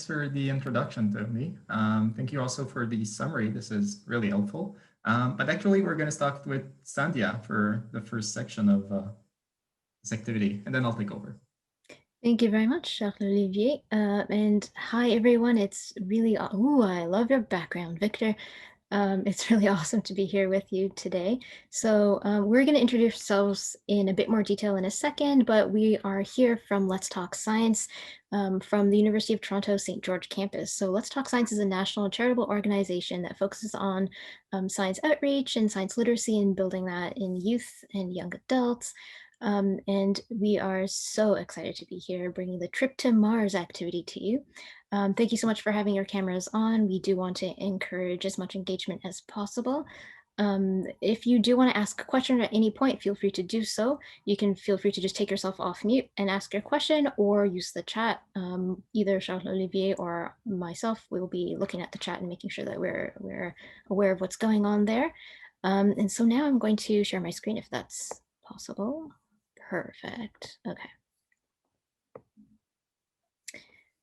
thanks for the introduction, Tony. Thank you also for the summary. This is really helpful. But actually, we're going to start with Sandhya for the first section of this activity, and then I'll take over. Thank you very much, Charles Olivier. And hi, everyone. It's really, I love your background, Victor. It's really awesome to be here with you today. So we're going to introduce ourselves in a bit more detail in a second, but we are here from Let's Talk Science from the University of Toronto St. George campus. So Let's Talk Science is a national charitable organization that focuses on science outreach and science literacy and building that in youth and young adults. And we are so excited to be here bringing the Trip to Mars activity to you. Thank you so much for having your cameras on. We do want to encourage as much engagement as possible. If you do want to ask a question at any point, feel free to do so. You can feel free to just take yourself off mute and ask your question or use the chat. Either Charles Olivier or myself will be looking at the chat and making sure that we're aware of what's going on there. And so now I'm going to share my screen if that's possible. Perfect. Okay.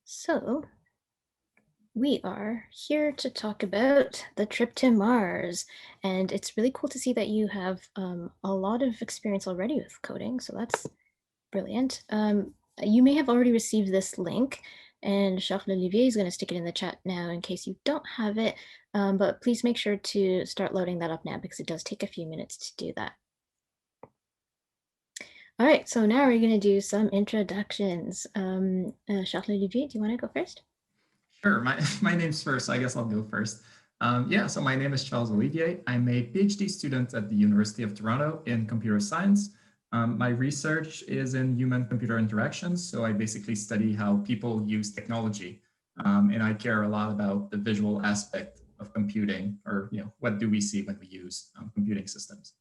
So we are here to talk about the trip to Mars, and it's really cool to see that you have a lot of experience already with coding, so that's brilliant. You may have already received this link, and Charles Olivier is going to stick it in the chat now in case you don't have it, but please make sure to start loading that up now because it does take a few minutes to do that. All right, so now we're going to do some introductions. Charles Olivier, do you want to go first? Sure, my name's first, so I guess I'll go first. So my name is Charles Olivier. I'm a PhD student at the University of Toronto in computer science. My research is in human-computer interactions, so I basically study how people use technology, and I care a lot about the visual aspect of computing, or what do we see when we use computing systems.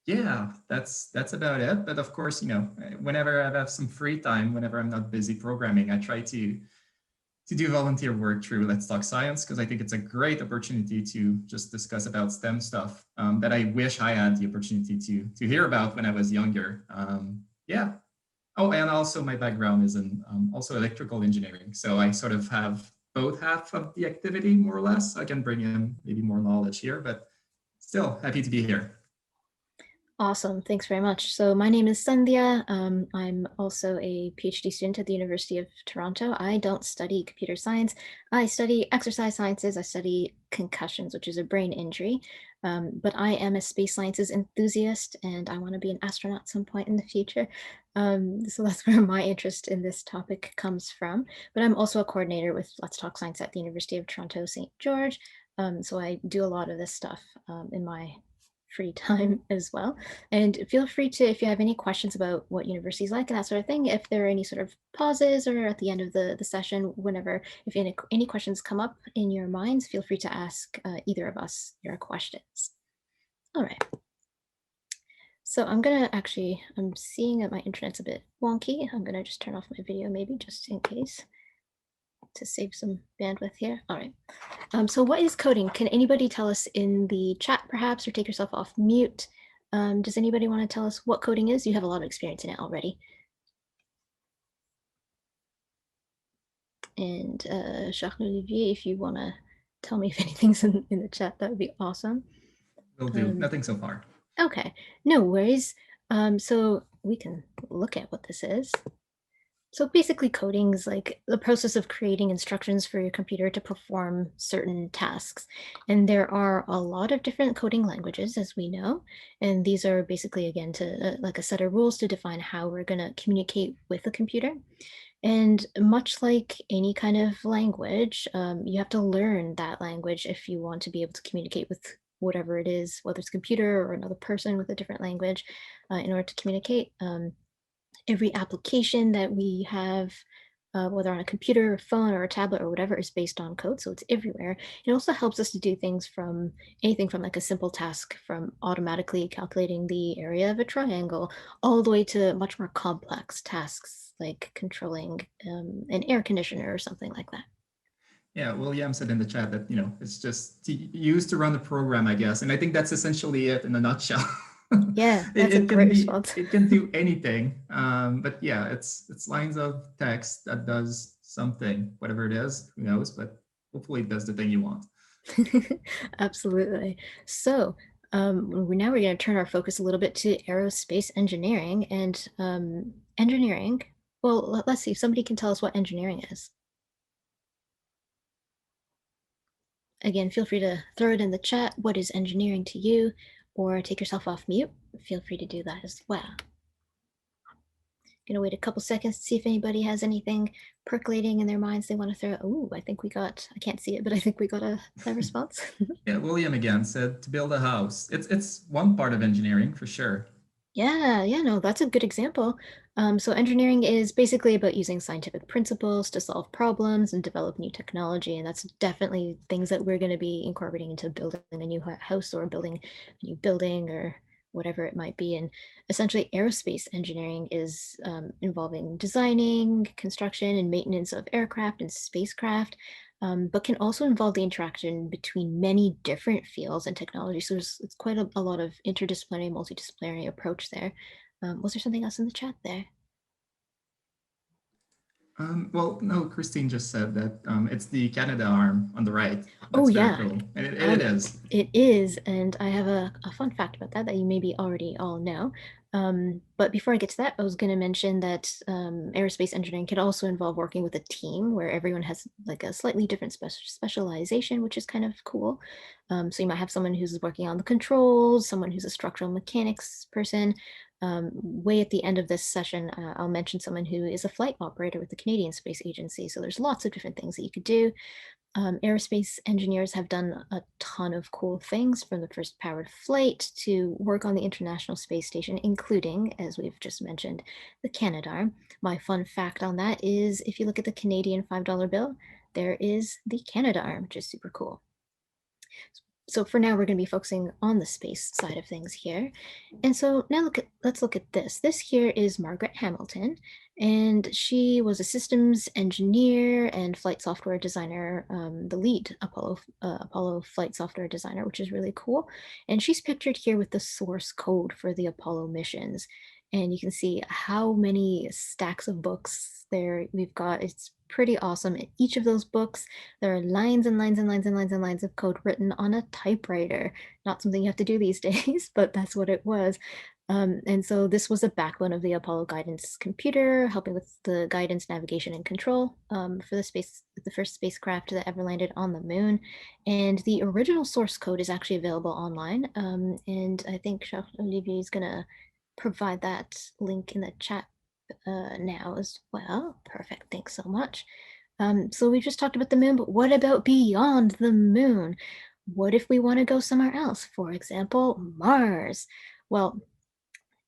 Yeah, that's about it. But of course, whenever I have some free time, whenever I'm not busy programming, I try to do volunteer work through Let's Talk Science, because I think it's a great opportunity to just discuss about STEM stuff that I wish I had the opportunity to hear about when I was younger. Yeah. Oh, and also my background is in also electrical engineering. So I sort of have both half of the activity, more or less. I can bring in maybe more knowledge here, but still happy to be here. Awesome, thanks very much. So my name is Sandhya. I'm also a PhD student at the University of Toronto. I don't study computer science. I study exercise sciences. I study concussions, which is a brain injury. But I am a space sciences enthusiast and I want to be an astronaut at some point in the future. So that's where my interest in this topic comes from. But I'm also a coordinator with Let's Talk Science at the University of Toronto, St. George. So I do a lot of this stuff in my free time as well. And feel free to, if you have any questions about what university's like and that sort of thing, if there are any sort of pauses or at the end of the session, whenever, if any questions come up in your minds, feel free to ask either of us your questions. All right. So I'm seeing that my internet's a bit wonky. I'm gonna just turn off my video maybe just in case to save some bandwidth here. All right. So what is coding? Can anybody tell us in the chat perhaps, or take yourself off mute? Does anybody want to tell us what coding is? You have a lot of experience in it already. And Charles Olivier, if you want to tell me if anything's in the chat, that would be awesome. Will do. Nothing so far. Okay, no worries. So we can look at what this is. So basically coding is like the process of creating instructions for your computer to perform certain tasks. And there are a lot of different coding languages, as we know. And these are basically, again, to like a set of rules to define how we're going to communicate with the computer. And much like any kind of language, you have to learn that language if you want to be able to communicate with whatever it is, whether it's a computer or another person with a different language, in order to communicate. Every application that we have, whether on a computer, or phone, or a tablet, or whatever, is based on code, so it's everywhere. It also helps us to do things from anything from like a simple task, from automatically calculating the area of a triangle, all the way to much more complex tasks, like controlling an air conditioner or something like that. Yeah, William said in the chat that, it's just used to run the program, I guess. And I think that's essentially it in a nutshell. Yeah, that's a great response. It can do anything, but yeah, it's lines of text that does something, whatever it is, who knows, but hopefully it does the thing you want. Absolutely. So now we're going to turn our focus a little bit to aerospace engineering and engineering. Well, let's see if somebody can tell us what engineering is. Again, feel free to throw it in the chat. What is engineering to you? Or take yourself off mute. Feel free to do that as well. Gonna wait a couple seconds to see if anybody has anything percolating in their minds they want to throw. Oh, I think we got, I can't see it, but I think we got a response. Yeah, William again said to build a house. It's one part of engineering for sure. Yeah, no, that's a good example. So engineering is basically about using scientific principles to solve problems and develop new technology. And that's definitely things that we're going to be incorporating into building a new house or building a new building or whatever it might be. And essentially aerospace engineering is involving designing, construction, and maintenance of aircraft and spacecraft. But can also involve the interaction between many different fields and technologies. So it's quite a lot of interdisciplinary, multidisciplinary approach there. Was there something else in the chat there? Well, no, Christine just said that it's the Canada arm on the right. Oh That's very yeah, cool. And it is. It is, and I have a fun fact about that you maybe already all know. But before I get to that, I was going to mention that aerospace engineering can also involve working with a team where everyone has like a slightly different specialization, which is kind of cool. So you might have someone who's working on the controls, someone who's a structural mechanics person. Way at the end of this session, I'll mention someone who is a flight operator with the Canadian Space Agency. So there's lots of different things that you could do. Aerospace engineers have done a ton of cool things, from the first powered flight to work on the International Space Station, including, as we've just mentioned, the Canadarm. My fun fact on that is if you look at the Canadian $5 bill, there is the Canadarm, which is super cool. So for now, we're going to be focusing on the space side of things here. And so now let's look at this. This here is Margaret Hamilton, and she was a systems engineer and flight software designer, the lead Apollo flight software designer, which is really cool. And she's pictured here with the source code for the Apollo missions. And you can see how many stacks of books there we've got. It's pretty awesome. In each of those books, there are lines and lines and lines and lines and lines of code written on a typewriter. Not something you have to do these days, but that's what it was. And so this was the backbone of the Apollo guidance computer, helping with the guidance, navigation, and control for the first spacecraft that ever landed on the moon. And the original source code is actually available online. And I think Olivier is gonna provide that link in the chat now as well. Perfect, thanks so much. So we just talked about the moon, but what about beyond the moon? What if we want to go somewhere else? For example, Mars. Well,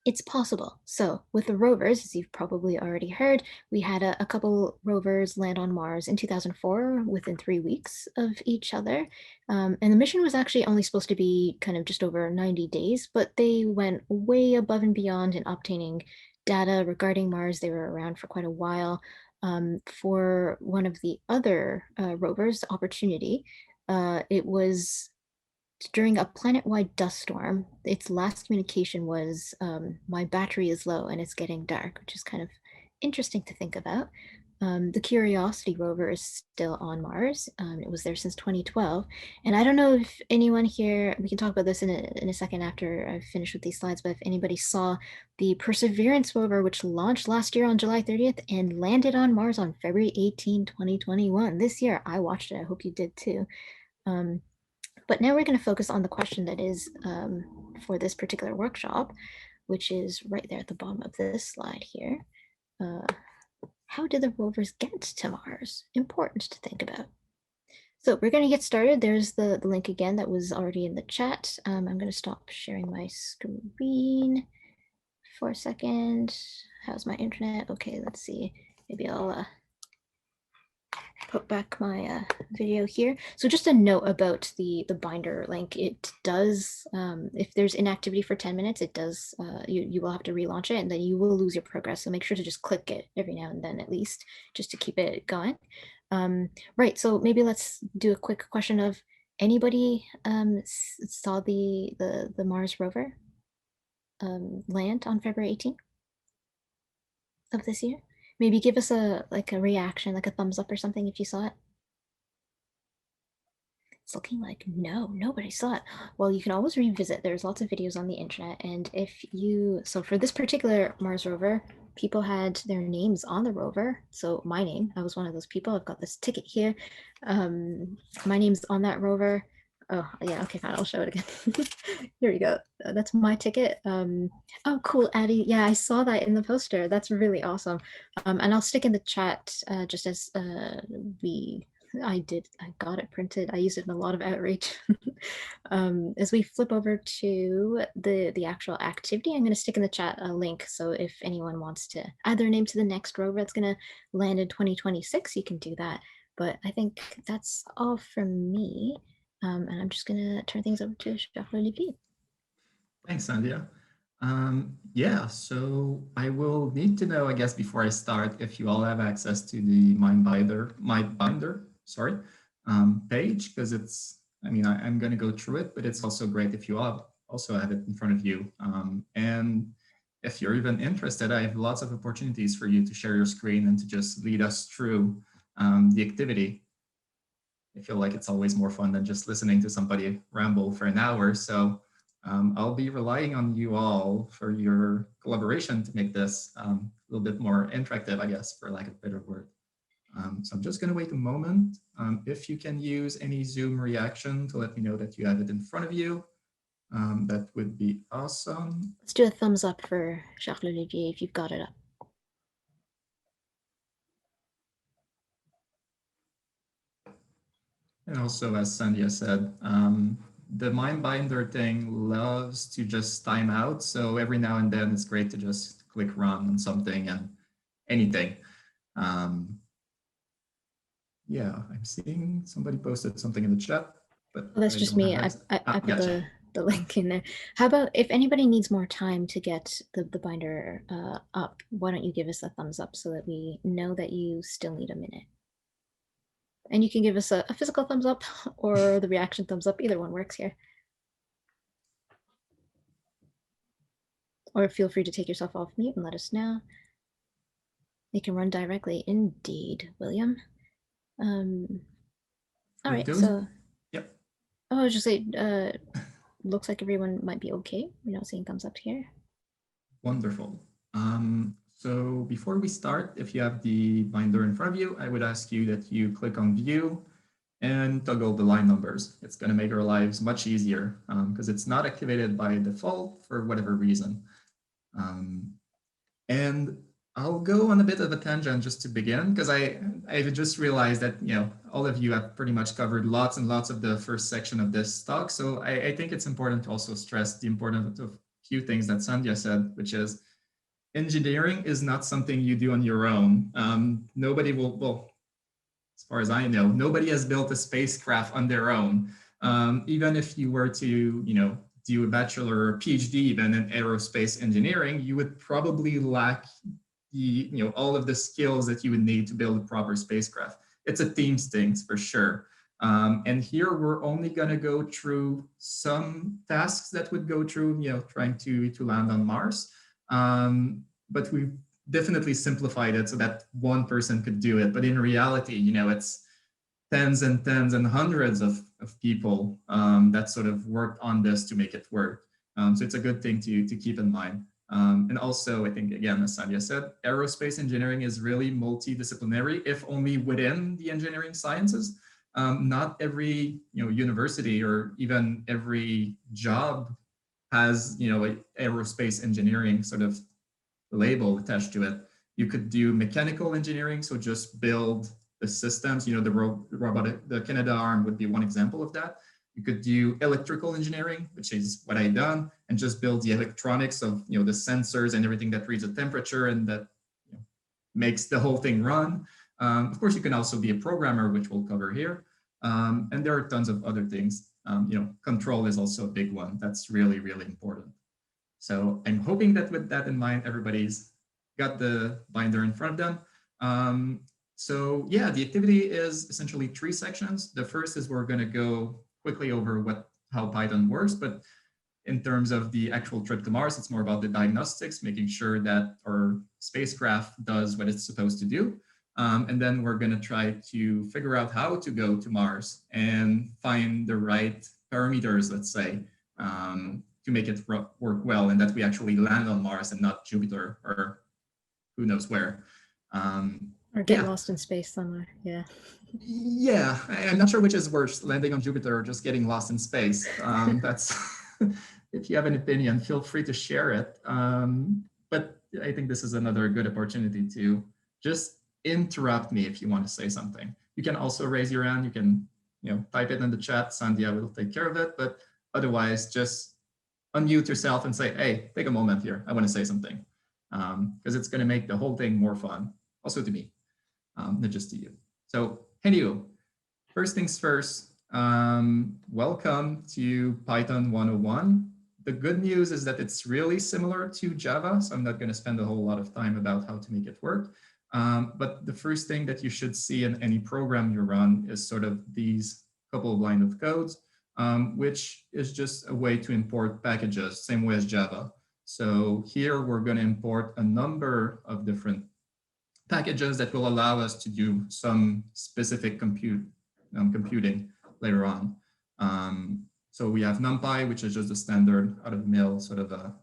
it's possible. So with the rovers, as you've probably already heard, we had a couple rovers land on Mars in 2004 within 3 weeks of each other. And the mission was actually only supposed to be kind of just over 90 days, but they went way above and beyond in obtaining data regarding Mars. They were around for quite a while. For one of the other rovers, Opportunity, it was during a planet-wide dust storm. Its last communication was, my battery is low and it's getting dark, which is kind of interesting to think about. The Curiosity rover is still on Mars. It was there since 2012. And I don't know if anyone here, we can talk about this in a second after I've finished with these slides, but if anybody saw the Perseverance rover, which launched last year on July 30th and landed on Mars on February 18, 2021. This year, I watched it. I hope you did too. But now we're going to focus on the question that is for this particular workshop, which is right there at the bottom of this slide here. How did the rovers get to Mars? Important to think about. So we're going to get started. There's the link again that was already in the chat. I'm going to stop sharing my screen for a second. How's my internet? Okay, let's see. Maybe I'll put back my video here. So just a note about the binder link. It does, if there's inactivity for 10 minutes, it does, you will have to relaunch it and then you will lose your progress. So make sure to just click it every now and then at least, just to keep it going. Right, so maybe let's do a quick question of anybody saw the Mars rover land on February 18th of this year? Maybe give us a reaction, like a thumbs up or something if you saw it. It's looking like no, nobody saw it. Well, you can always revisit. There's lots of videos on the internet, and if you so for this particular Mars rover, people had their names on the rover. So my name, I was one of those people. I've got this ticket here. My name's on that rover. Oh yeah, okay, fine. I'll show it again. Here we go. That's my ticket. Oh, cool, Addie. Yeah, I saw that in the poster. That's really awesome. And I'll stick in the chat just as we I got it printed. I used it in a lot of outreach. As we flip over to the actual activity, I'm going to stick in the chat a link. So if anyone wants to add their name to the next rover that's going to land in 2026, you can do that. But I think that's all from me. And I'm just going to turn things over to Olivier. Thanks, Sandhya. Yeah, so I will need to know, I guess, before I start, if you all have access to the my binder, sorry, page, because it's, I mean, I'm going to go through it, but it's also great if you all also have it in front of you. And if you're even interested, I have lots of opportunities for you to share your screen and to just lead us through the activity. I feel like it's always more fun than just listening to somebody ramble for an hour. So I'll be relying on you all for your collaboration to make this a little bit more interactive, I guess, for lack of a better word. So I'm just going to wait a moment. If you can use any Zoom reaction to let me know that you have it in front of you, that would be awesome. Let's do a thumbs up for Jacques Olivier if you've got it up. And also, as Sandhya said, the MindBinder thing loves to just time out. So every now and then it's great to just click run on something and anything. Yeah, I'm seeing somebody posted something in the chat, but oh, that's just me. I put gotcha. the link in there. How about if anybody needs more time to get the binder up, why don't you give us a thumbs up so that we know that you still need a minute? And you can give us a physical thumbs up or the reaction thumbs up. Either one works here. Or feel free to take yourself off mute and let us know. They can run directly. Indeed, William. All right, so. Yep. Oh, I was just saying, looks like everyone might be okay. We're not seeing thumbs up here. Wonderful. So before we start, if you have the binder in front of you, I would ask you that you click on view and toggle the line numbers. It's going to make our lives much easier because it's not activated by default for whatever reason. And I'll go on a bit of a tangent just to begin, because I've just realized that, you know, all of you have pretty much covered lots and lots of the first section of this talk. So I think it's important to also stress the importance of a few things that Sandhya said, which is engineering is not something you do on your own. Nobody will, well, as far as I know, nobody has built a spacecraft on their own. Even if you were to, you know, do a bachelor or a PhD even in aerospace engineering, you would probably lack the, you know, all of the skills that you would need to build a proper spacecraft. It's a team thing for sure. And here we're only going to go through some tasks that would go through, you know, trying to land on Mars. But we've definitely simplified it so that one person could do it. But in reality, you know, it's tens and tens and hundreds of people that sort of worked on this to make it work. So it's a good thing to keep in mind. And also, I think, again, as Sandhya said, aerospace engineering is really multidisciplinary, if only within the engineering sciences. Not every, you know, university or even every job has, you know, aerospace engineering sort of label attached to it. You could do mechanical engineering, so just build the systems, you know, the robotic, the Canadarm would be one example of that. You could do electrical engineering, which is what I've done, and just build the electronics of, you know, the sensors and everything that reads the temperature and that, you know, makes the whole thing run. Of course, you can also be a programmer, which we'll cover here. And there are tons of other things. You know, control is also a big one. That's really, really important. So I'm hoping that with that in mind, everybody's got the binder in front of them. So yeah, the activity is essentially 3 sections. The first is we're going to go quickly over how Python works, but in terms of the actual trip to Mars, it's more about the diagnostics, making sure that our spacecraft does what it's supposed to do. And then we're going to try to figure out how to go to Mars and find the right parameters, let's say, to make it work well, and that we actually land on Mars and not Jupiter or who knows where. Or get lost in space somewhere. Yeah. Yeah, I'm not sure which is worse, landing on Jupiter or just getting lost in space. That's if you have an opinion, feel free to share it. But I think this is another good opportunity to just interrupt me if you want to say something. You can also raise your hand. You can, type it in the chat. Sandhya will take care of it. But otherwise, just unmute yourself and say, "Hey, take a moment here. I want to say something," because it's going to make the whole thing more fun, also to me, not just to you. So, anyway, first things first. Welcome to Python 101. The good news is that it's really similar to Java, so I'm not going to spend a whole lot of time about how to make it work. But the first thing that you should see in any program you run is sort of these couple of lines of codes, which is just a way to import packages, same way as Java. So here we're going to import a number of different packages that will allow us to do some specific computing later on. So we have NumPy, which is just a standard out-of-the-mill sort of a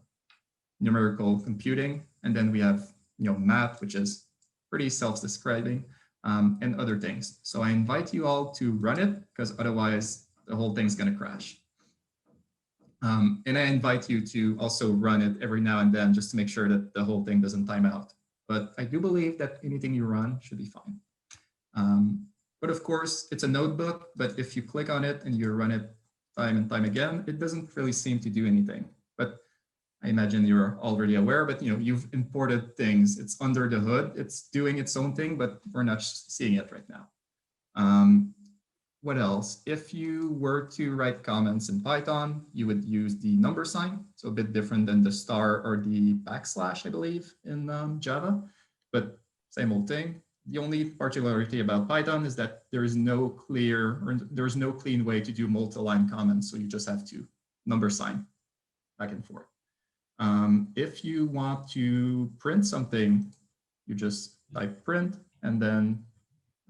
numerical computing. And then we have math, which is pretty self-describing, and other things. So I invite you all to run it, because otherwise the whole thing's going to crash. And I invite you to also run it every now and then just to make sure that the whole thing doesn't time out. But I do believe that anything you run should be fine. But of course, it's a notebook, but if you click on it and you run it time and time again, it doesn't really seem to do anything. But I imagine you're already aware, but you've imported things. It's under the hood. It's doing its own thing, but we're not seeing it right now. What else? If you were to write comments in Python, you would use the number sign. So a bit different than the star or the backslash, I believe, in Java, but same old thing. The only particularity about Python is that there is no clean way to do multi-line comments. So you just have to number sign back and forth. If you want to print something, you just type print and then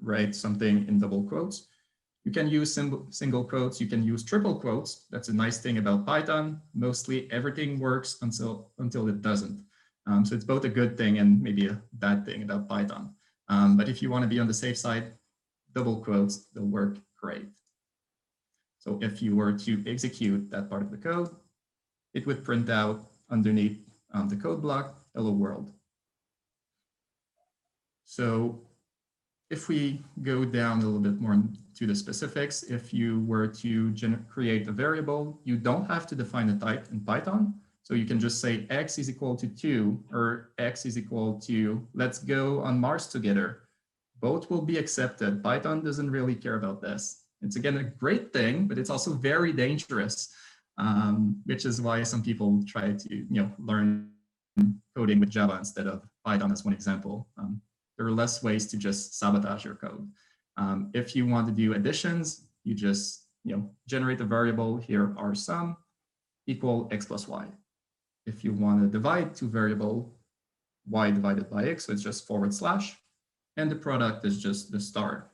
write something in double quotes. You can use single quotes. You can use triple quotes. That's a nice thing about Python. Mostly everything works until it doesn't. So it's both a good thing and maybe a bad thing about Python. But if you want to be on the safe side, double quotes, they'll work great. So if you were to execute that part of the code, it would print out underneath the code block, hello world. So if we go down a little bit more to the specifics, if you were to create a variable, you don't have to define a type in Python. So you can just say x is equal to 2 or x is equal to let's go on Mars together. Both will be accepted. Python doesn't really care about this. It's again a great thing, but it's also very dangerous, which is why some people try to learn coding with Java instead of Python as one example. There are less ways to just sabotage your code. If you want to do additions, you just generate a variable here are sum equal x plus y. If you want to divide two variable y divided by x, so it's just /, and the product is just the star.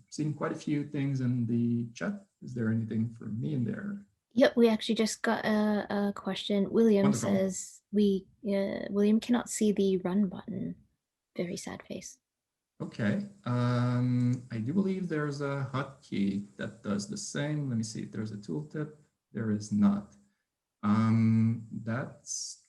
Seeing quite a few things in the chat. Is there anything for me in there? Yep, we actually just got a question. William Wonderful. says William cannot see the run button. Very sad face. Okay, I do believe there's a hotkey that does the same. Let me see if there's a tooltip. There is not. That's,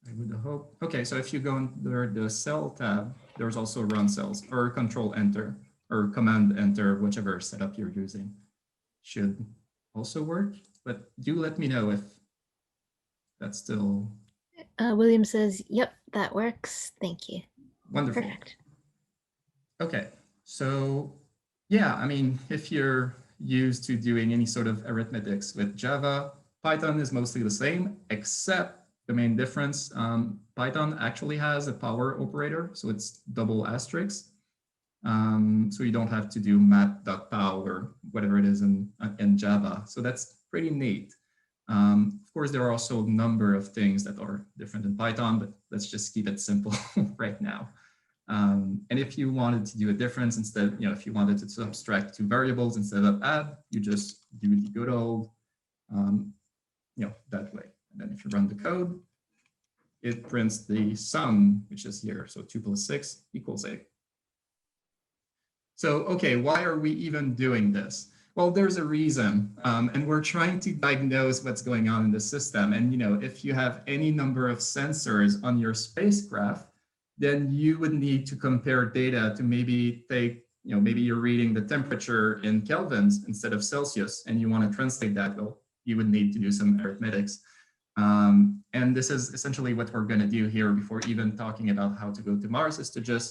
I would hope. Okay, so if you go under the cell tab, there's also run cells or control enter or command enter, whichever setup you're using. Should also work, but do let me know if that's still. William says, yep, that works. Thank you. Wonderful. Perfect. Okay, so yeah, I mean, if you're used to doing any sort of arithmetics with Java, Python is mostly the same, except the main difference, Python actually has a power operator, so it's double asterisk. So you don't have to do math.pow or whatever it is in Java. So that's pretty neat. Of course, there are also a number of things that are different in Python, but let's just keep it simple right now. And if you wanted to do a difference instead, if you wanted to subtract two variables instead of add, you just do the good old, that way. And then if you run the code, it prints the sum, which is here. So 2 plus 6 equals 8. So, okay, why are we even doing this? Well, there's a reason, and we're trying to diagnose what's going on in the system. And if you have any number of sensors on your spacecraft, then you would need to compare data to maybe take, maybe you're reading the temperature in kelvins instead of Celsius, and you want to translate that. Well, you would need to do some arithmetics. And this is essentially what we're going to do here before even talking about how to go to Mars, is to just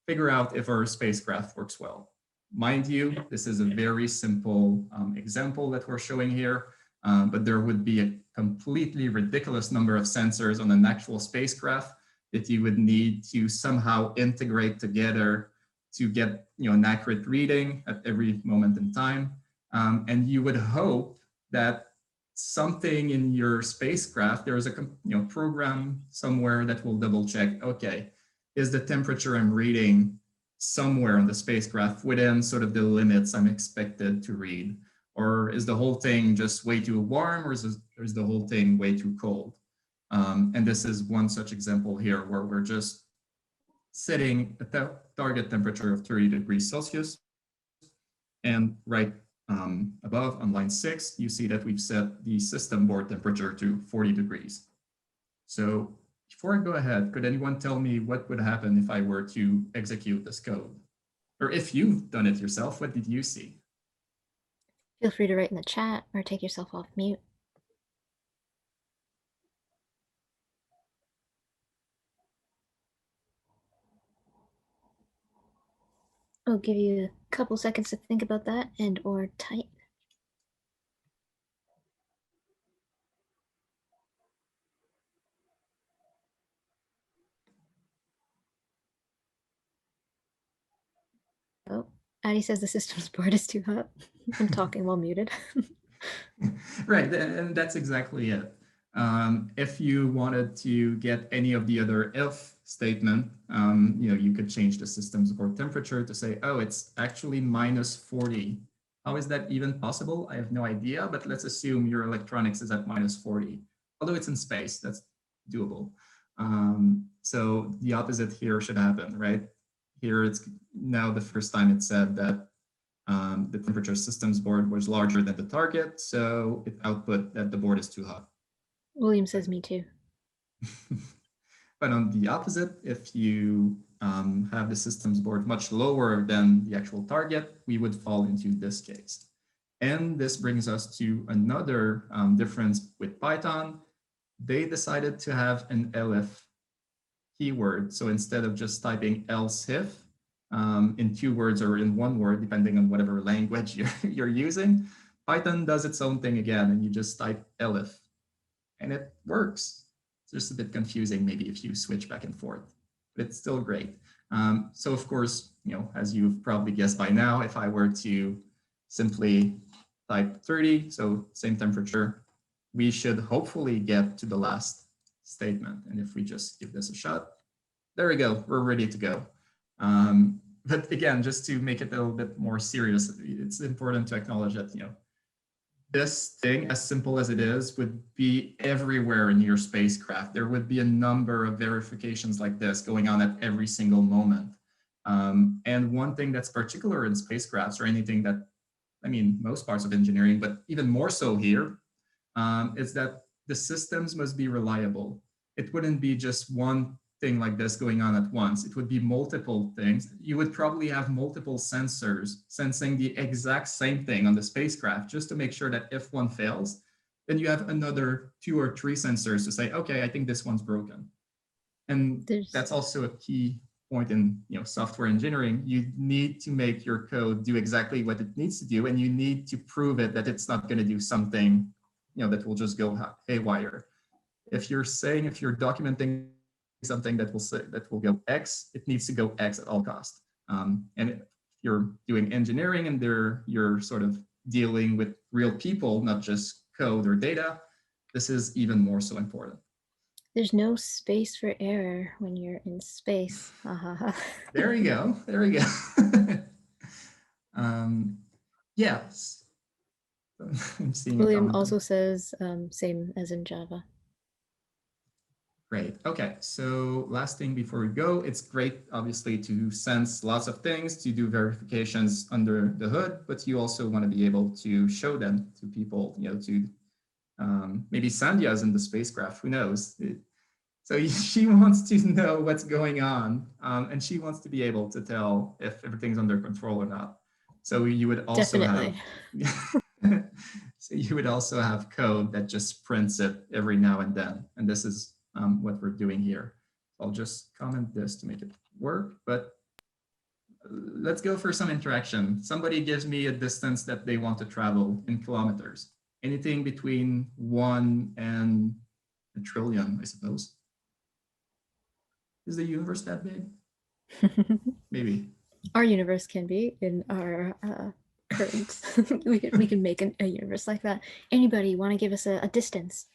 figure out if our spacecraft works well. Mind you, this is a very simple example that we're showing here, but there would be a completely ridiculous number of sensors on an actual spacecraft that you would need to somehow integrate together to get an accurate reading at every moment in time. And you would hope that something in your spacecraft, there is a program somewhere that will double check, okay, is the temperature I'm reading somewhere on the spacecraft within sort of the limits I'm expected to read? Or is the whole thing just way too warm, or is the whole thing way too cold? And this is one such example here where we're just setting a target temperature of 30 degrees Celsius. And right above on line 6, you see that we've set the system board temperature to 40 degrees. So before I go ahead, could anyone tell me what would happen if I were to execute this code? Or if you've done it yourself, what did you see? Feel free to write in the chat or take yourself off mute. I'll give you a couple seconds to think about that and or type. Oh, Addie says the system's board is too hot. I'm talking while muted. Right, and that's exactly it. If you wanted to get any of the other if statement, you could change the system's board temperature to say, oh, it's actually minus 40. How is that even possible? I have no idea, but let's assume your electronics is at minus 40. Although it's in space, that's doable. So the opposite here should happen, right? Here it's now the first time it said that the temperature systems board was larger than the target, so it output that the board is too hot. William says me too. But on the opposite, if you have the systems board much lower than the actual target, we would fall into this case. And this brings us to another difference with Python. They decided to have an elif keyword. So instead of just typing else if, in 2 words or in 1 word, depending on whatever language you're using, Python does its own thing again, and you just type elif, and it works. It's just a bit confusing maybe if you switch back and forth, but it's still great. So of course, as you've probably guessed by now, if I were to simply type 30, so same temperature, we should hopefully get to the last statement. And if we just give this a shot, there we go, we're ready to go. But again, just to make it a little bit more serious, it's important to acknowledge that, this thing, as simple as it is, would be everywhere in your spacecraft. There would be a number of verifications like this going on at every single moment. And one thing that's particular in spacecrafts, or anything that, most parts of engineering, but even more so here, is that the systems must be reliable. It wouldn't be just one thing like this going on at once. It would be multiple things. You would probably have multiple sensors sensing the exact same thing on the spacecraft, just to make sure that if one fails, then you have another 2 or 3 sensors to say, okay, I think this one's broken. And that's also a key point in software engineering. You need to make your code do exactly what it needs to do, and you need to prove it that it's not going to do something that will just go haywire. If you're documenting something that will go X, it needs to go X at all costs. And if you're doing engineering and you're sort of dealing with real people, not just code or data, this is even more so important. There's no space for error when you're in space. There you go. There we go. Yes. I'm seeing a William comment. also says same as in Java. Great. Okay. So last thing before we go, it's great, obviously, to sense lots of things, to do verifications under the hood, but you also want to be able to show them to people, to maybe Sandhya's in the spacecraft, who knows? So she wants to know what's going on, and she wants to be able to tell if everything's under control or not. So you would also Definitely. have, so you would also have code that just prints it every now and then, and this is what we're doing here. I'll just comment this to make it work, but let's go for some interaction. Somebody gives me a distance that they want to travel in kilometers, anything between 1 and a trillion, I suppose. Is the universe that big? Maybe. Our universe can be in our current. we can make a universe like that. Anybody want to give us a distance?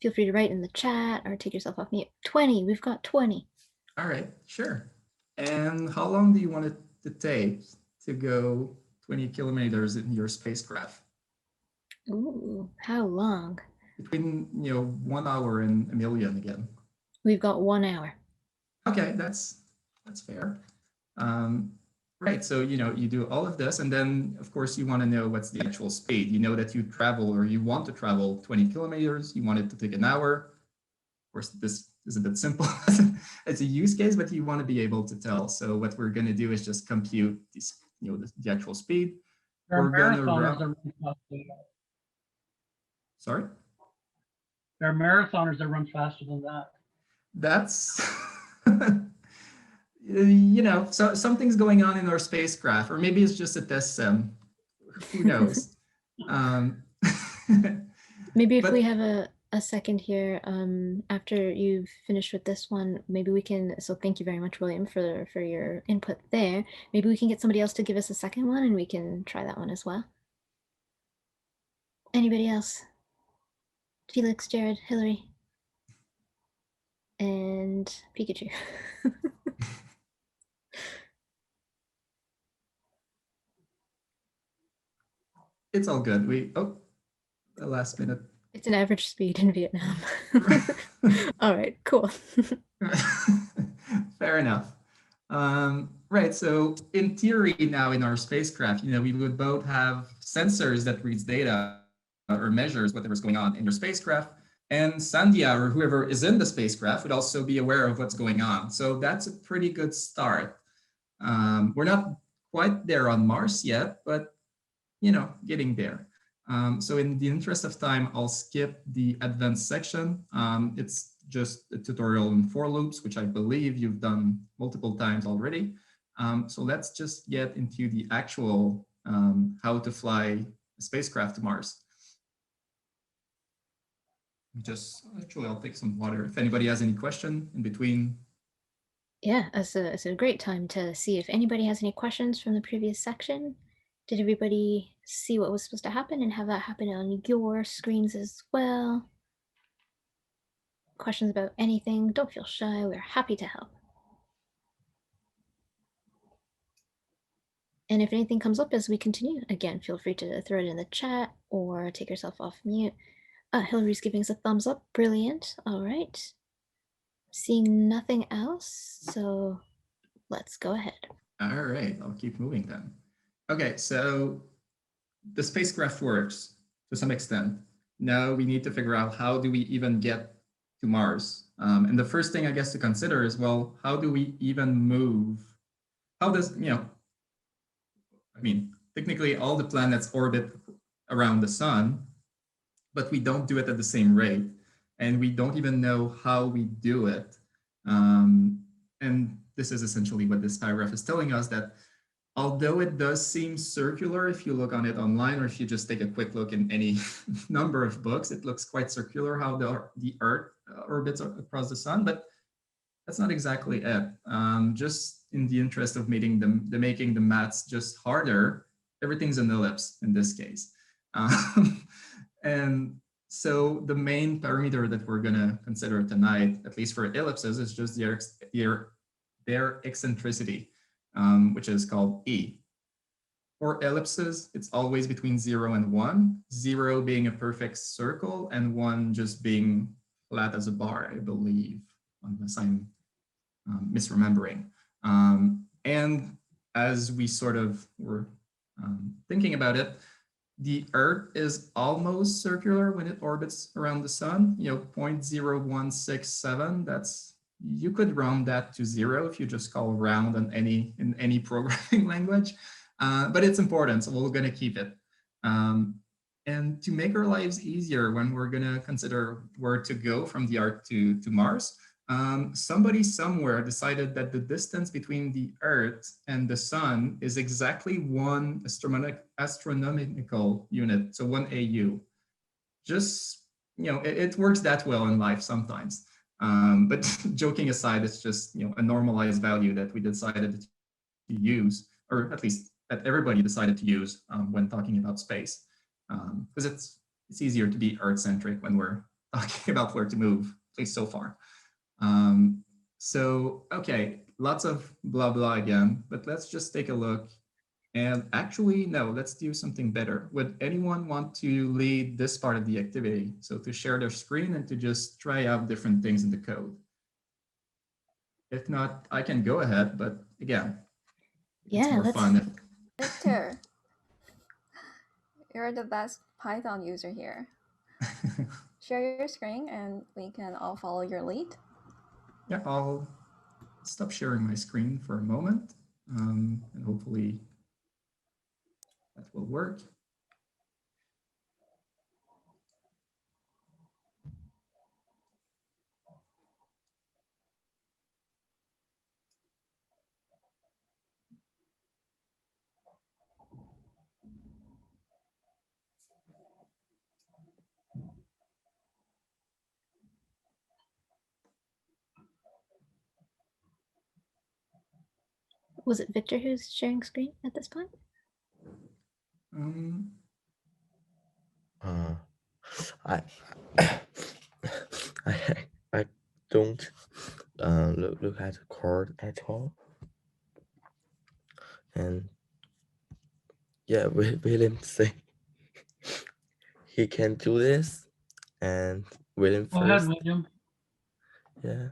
Feel free to write in the chat or take yourself off mute. 20. We've got 20. All right, sure. And how long do you want it to take to go 20 kilometers in your spacecraft? Ooh, how long? Between 1 hour and a million again. We've got 1 hour. Okay, that's fair. Right, so you do all of this, and then of course you want to know what's the actual speed. You know that you travel, or you want to travel 20 kilometers. You want it to take an hour. Of course, this is a bit simple as a use case, but you want to be able to tell. So what we're going to do is just compute these, the actual speed. We're going to run. Sorry. There are marathoners that run faster than that. That's so something's going on in our spacecraft, or maybe it's just a test sim. Who knows? Maybe if we have a second here, after you've finished with this one, maybe we can, so thank you very much, William, for your input there. Maybe we can get somebody else to give us a second one and we can try that one as well. Anybody else? Felix, Jared, Hillary, and Pikachu. It's all good. The last minute. It's an average speed in Vietnam. All right, cool. Fair enough. Right, so in theory now in our spacecraft, we would both have sensors that reads data or measures whatever's going on in your spacecraft, and Sandhya or whoever is in the spacecraft would also be aware of what's going on. So that's a pretty good start. We're not quite there on Mars yet, but getting there. So in the interest of time, I'll skip the advanced section. It's just a tutorial in for loops, which I believe you've done multiple times already. So let's just get into the actual how to fly a spacecraft to Mars. I'll take some water. If anybody has any question in between. Yeah, it's a great time to see if anybody has any questions from the previous section. Did everybody see what was supposed to happen and have that happen on your screens as well? Questions about anything, don't feel shy, we're happy to help. And if anything comes up as we continue, again, feel free to throw it in the chat or take yourself off mute. Hillary's giving us a thumbs up, brilliant, all right. Seeing nothing else, so let's go ahead. All right, I'll keep moving then. Okay, so the spacecraft works to some extent. Now we need to figure out how do we even get to Mars? And the first thing I guess to consider is, well, how do we even move? How does, technically all the planets orbit around the sun, but we don't do it at the same rate. And we don't even know how we do it. And this is essentially what this paragraph is telling us, that although it does seem circular, if you look on it online, or if you just take a quick look in any number of books, it looks quite circular how the Earth orbits across the sun, but that's not exactly it. Just in the interest of making the maths just harder, everything's an ellipse in this case. And so the main parameter that we're going to consider tonight, at least for ellipses, is just their eccentricity, which is called E. For ellipses, it's always between 0 and 1, 0 being a perfect circle and 1 just being flat as a bar, I believe, unless I'm misremembering. And as we sort of were thinking about it, the Earth is almost circular when it orbits around the sun, 0.0167. That's, you could round that to 0 if you just call round in any programming language. But it's important, so we're going to keep it. And to make our lives easier when we're going to consider where to go from the Earth to Mars, somebody somewhere decided that the distance between the Earth and the Sun is exactly 1 astronomical unit, so 1 AU. Just, it works that well in life sometimes. But joking aside, it's just, a normalized value that we decided to use, or at least that everybody decided to use when talking about space, because it's easier to be Earth-centric when we're talking about where to move, at least so far. So, okay, lots of blah, blah again, but let's just take a look. And actually, no, let's do something better. Would anyone want to lead this part of the activity? So to share their screen and to just try out different things in the code. If not, I can go ahead, but again, it's more fun. Victor, you're the best Python user here. Share your screen and we can all follow your lead. Yeah, I'll stop sharing my screen for a moment, and hopefully that will work. Was it Victor who's sharing screen at this point? I don't look at the code at all, and yeah, William say he can do this, and William Go first. ahead, William. Yeah.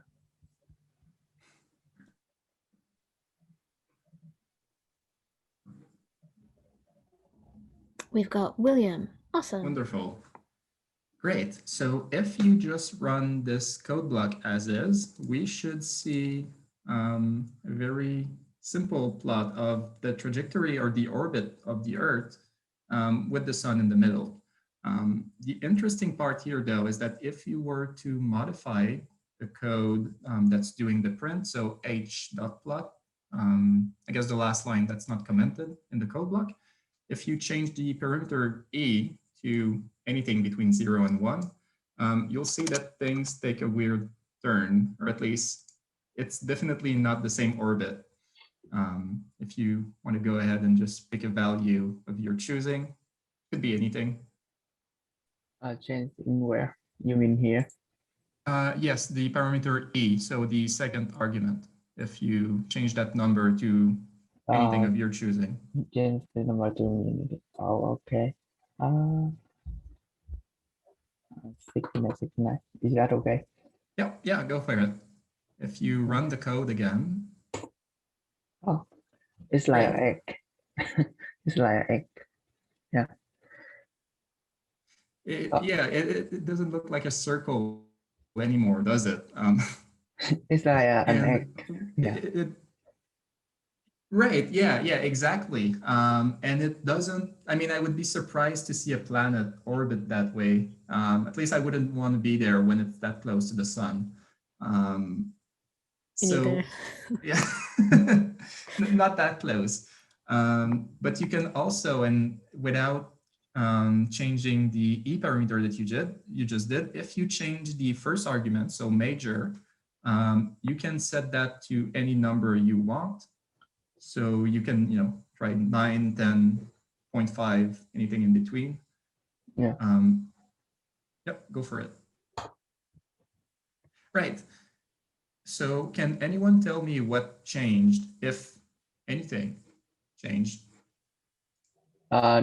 We've got William. Awesome. Wonderful. Great. So if you just run this code block as is, we should see a very simple plot of the trajectory or the orbit of the Earth with the sun in the middle. The interesting part here, though, is that if you were to modify the code that's doing the print, so h.plot, I guess the last line that's not commented in the code block, if you change the parameter e to anything between 0 and 1, you'll see that things take a weird turn, or at least it's definitely not the same orbit. If you want to go ahead and just pick a value of your choosing, could be anything. Change in where? You mean here? Yes, the parameter e, so the second argument. If you change that number to anything of your choosing. Change the number to, oh, okay. 69. Is that okay? Yeah, go for it. If you run the code again. Oh, it's like an egg. It's like an egg. Yeah. Yeah, it doesn't look like a circle anymore, does it? It's like an egg. Yeah. Right. Yeah, exactly. And it doesn't, I mean, I would be surprised to see a planet orbit that way. At least I wouldn't want to be there when it's that close to the sun. So, yeah, not that close. But you can also, and without changing the E parameter that you just did, if you change the first argument, so major, you can set that to any number you want. So you can, try 9, 10, 0.5, anything in between. Yeah. Yep, go for it. Right. So can anyone tell me what changed, if anything changed? I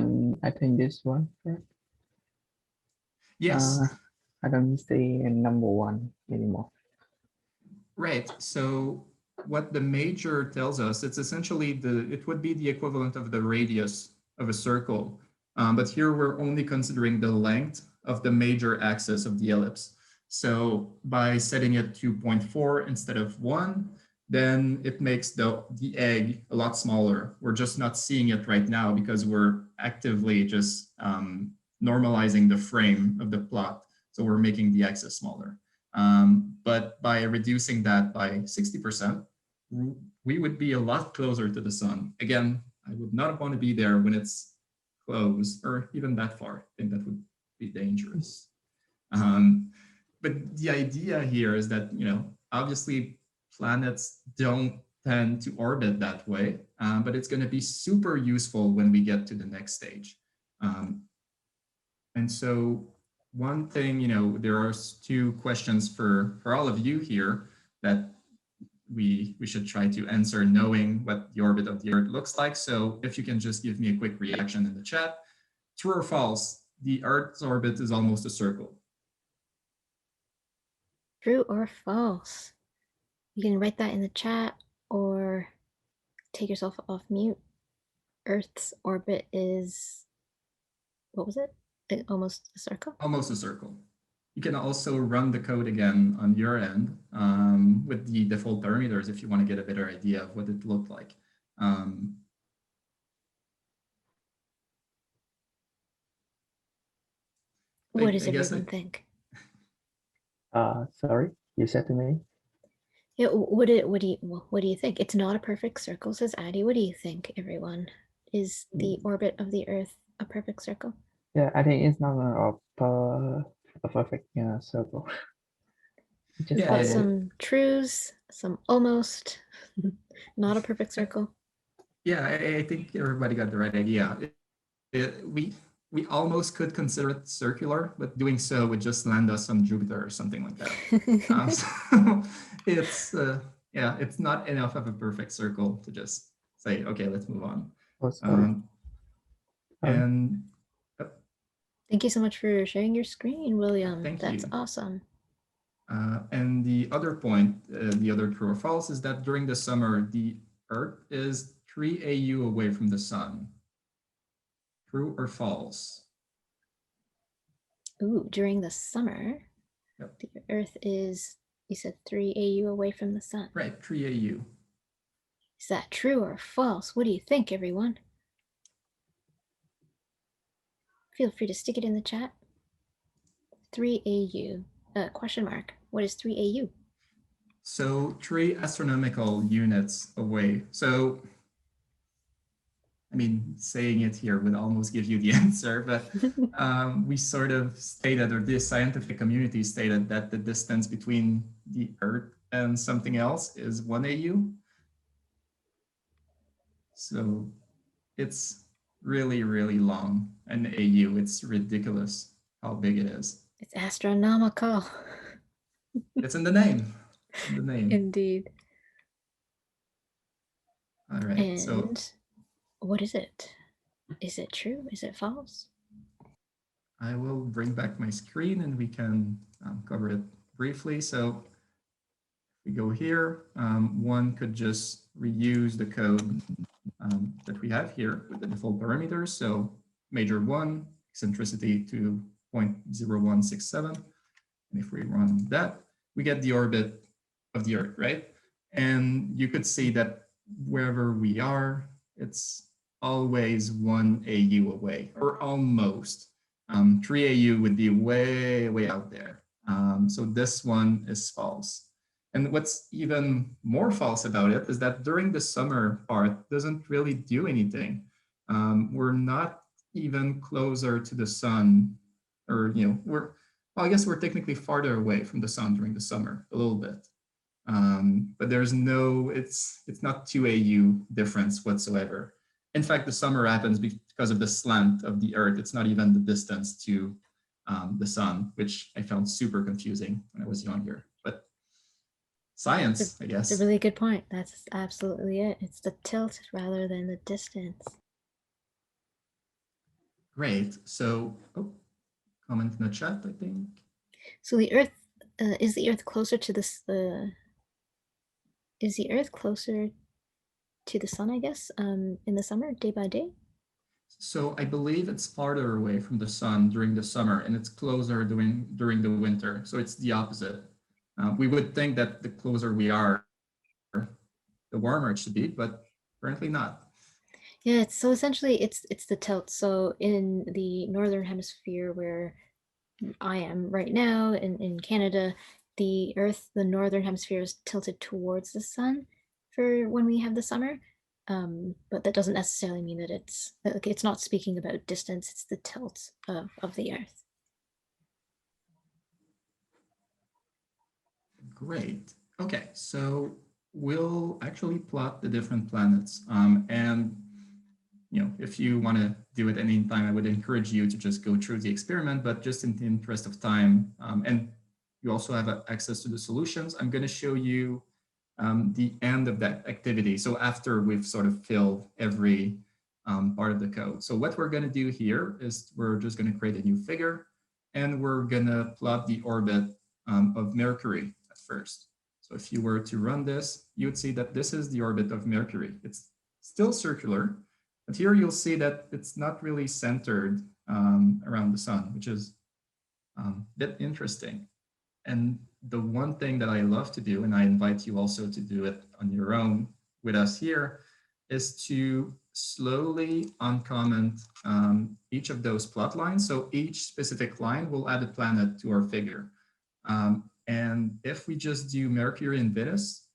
think this one. Right? Yes. I don't see number one anymore. Right. So what the major tells us, it's essentially it would be the equivalent of the radius of a circle. But here we're only considering the length of the major axis of the ellipse. So by setting it to 0.4 instead of 1, then it makes the egg a lot smaller. We're just not seeing it right now because we're actively just normalizing the frame of the plot. So we're making the axis smaller. But by reducing that by 60%, we would be a lot closer to the sun. Again, I would not want to be there when it's close or even that far. I think that would be dangerous. But the idea here is that, obviously planets don't tend to orbit that way, but it's going to be super useful when we get to the next stage. And so one thing, there are two questions for all of you here that we should try to answer knowing what the orbit of the Earth looks like. So if you can just give me a quick reaction in the chat. True or false, the Earth's orbit is almost a circle. True or false? You can write that in the chat or take yourself off mute. Earth's orbit is, what was it? Almost a circle? Almost a circle. You can also run the code again on your end with the default parameters if you want to get a better idea of what it looked like. What does everyone think? Sorry, you said to me? Yeah, what do you think? It's not a perfect circle, says Addie. What do you think, everyone? Is the orbit of the Earth a perfect circle? Yeah, I think it's not a perfect circle. Just got some trues, some almost, not a perfect circle. Yeah, I think everybody got the right idea. We almost could consider it circular, but doing so would just land us on Jupiter or something like that. So it's it's not enough of a perfect circle to just say, okay, let's move on. Oh, sorry. And thank you so much for sharing your screen, William. That's awesome. And the other point, the other true or false, is that during the summer, the Earth is 3 AU away from the sun. True or false? Ooh, during the summer, yep. The Earth is, you said 3 AU away from the sun. Right, 3 AU. Is that true or false? What do you think, everyone? Feel free to stick it in the chat. 3 AU, question mark. What is 3 AU? So 3 astronomical units away. So, I mean, saying it here would almost give you the answer, but we sort of stated, or the scientific community stated, that the distance between the Earth and something else is 1 AU. So it's really, really long. An AU, it's ridiculous how big it is. It's astronomical. It's in the name. In the name. Indeed. All right. And so what is it? Is it true? Is it false? I will bring back my screen and we can cover it briefly. So if we go here, one could just reuse the code that we have here with the default parameters. So major 1, eccentricity to 0.0167. And if we run that, we get the orbit of the Earth, right? And you could see that wherever we are, it's always 1 AU away, or almost. 3 AU would be way, way out there. So this one is false. And what's even more false about it is that during the summer part doesn't really do anything. We're not even closer to the sun, or well, I guess we're technically farther away from the sun during the summer a little bit. But there's no, it's not 2 AU difference whatsoever. In fact, the summer happens because because of the slant of the Earth, it's not even the distance to the sun, which I found super confusing when I was younger. But science, I guess. It's a really good point. That's absolutely it. It's the tilt rather than the distance. Great. So, comment in the chat, I think. So the Earth, is the Earth closer to this? Is the Earth closer to the sun, I guess, in the summer, day by day? So I believe it's farther away from the sun during the summer, and it's closer during the winter. So it's the opposite. We would think that the closer we are, the warmer it should be, but apparently not. Yeah, so essentially it's the tilt. So in the northern hemisphere where I am right now in Canada, the Earth, the northern hemisphere is tilted towards the sun for when we have the summer. But that doesn't necessarily mean that it's not speaking about distance, it's the tilt of the Earth. Great. Okay, so we'll actually plot the different planets. And if you want to do it any time, I would encourage you to just go through the experiment, but just in the interest of time, and you also have access to the solutions, I'm going to show you the end of that activity. So after we've sort of filled every part of the code. So what we're going to do here is we're just going to create a new figure, and we're going to plot the orbit of Mercury at first. So if you were to run this, you would see that this is the orbit of Mercury. It's still circular, but here you'll see that it's not really centered around the sun, which is a bit interesting. And the one thing that I love to do, and I invite you also to do it on your own with us here, is to slowly uncomment each of those plot lines. So each specific line will add a planet to our figure. And if we just do Mercury and Venus,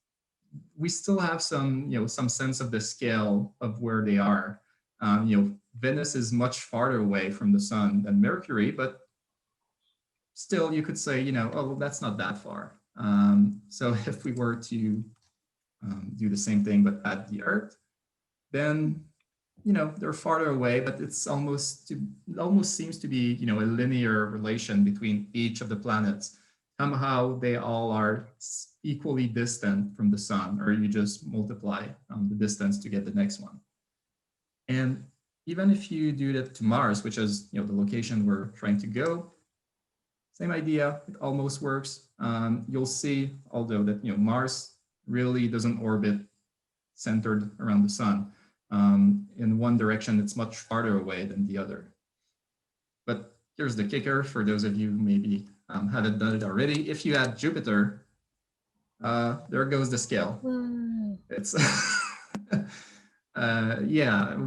we still have some sense of the scale of where they are. Venus is much farther away from the sun than Mercury, but still you could say, oh, well, that's not that far. So if we were to do the same thing but add the Earth, then they're farther away, but it almost seems to be a linear relation between each of the planets. Somehow they all are equally distant from the sun, or you just multiply the distance to get the next one. And even if you do that to Mars, which is the location we're trying to go, same idea, it almost works. You'll see, although that Mars really doesn't orbit centered around the sun. In one direction, it's much farther away than the other. But here's the kicker for those of you who maybe haven't done it already. If you add Jupiter, there goes the scale. Whoa. It's yeah,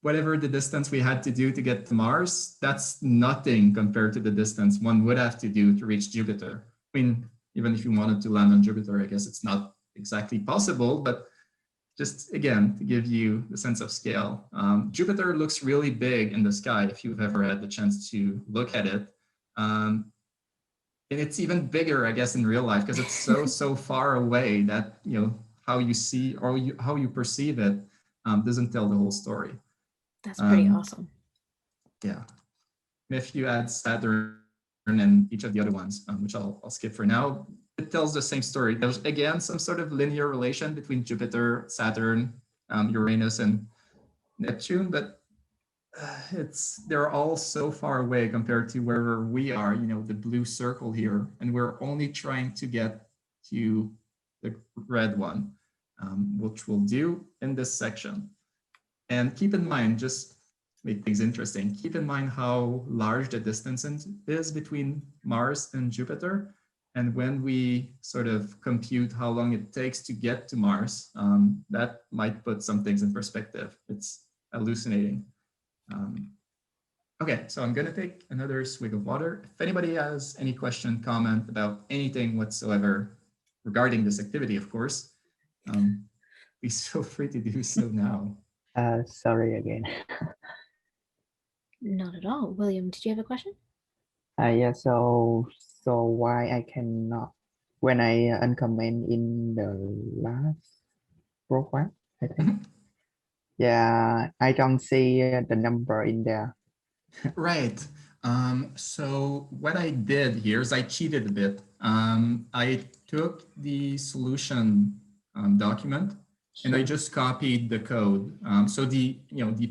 whatever the distance we had to do to get to Mars, that's nothing compared to the distance one would have to do to reach Jupiter. I mean, even if you wanted to land on Jupiter, I guess it's not exactly possible, but just again, to give you the sense of scale. Jupiter looks really big in the sky if you've ever had the chance to look at it. And it's even bigger, I guess, in real life because it's so far away that how you see or how you perceive it doesn't tell the whole story. That's pretty awesome. Yeah. If you add Saturn and each of the other ones, which I'll skip for now, it tells the same story. There's again some sort of linear relation between Jupiter, Saturn, Uranus, and Neptune, but they're all so far away compared to wherever we are, the blue circle here, and we're only trying to get to the red one, which we'll do in this section. And keep in mind, just to make things interesting, keep in mind how large the distance is between Mars and Jupiter. And when we sort of compute how long it takes to get to Mars, that might put some things in perspective. It's hallucinating. Okay, so I'm going to take another swig of water. If anybody has any question, comment about anything whatsoever regarding this activity, of course, please feel free to do so now. Sorry again. Not at all. William, did you have a question? Yeah, so why I cannot, when I uncomment in the last profile, I think. Yeah, I don't see the number in there. Right. So what I did here is I cheated a bit. I took the solution document and I Sure. just copied the code. So the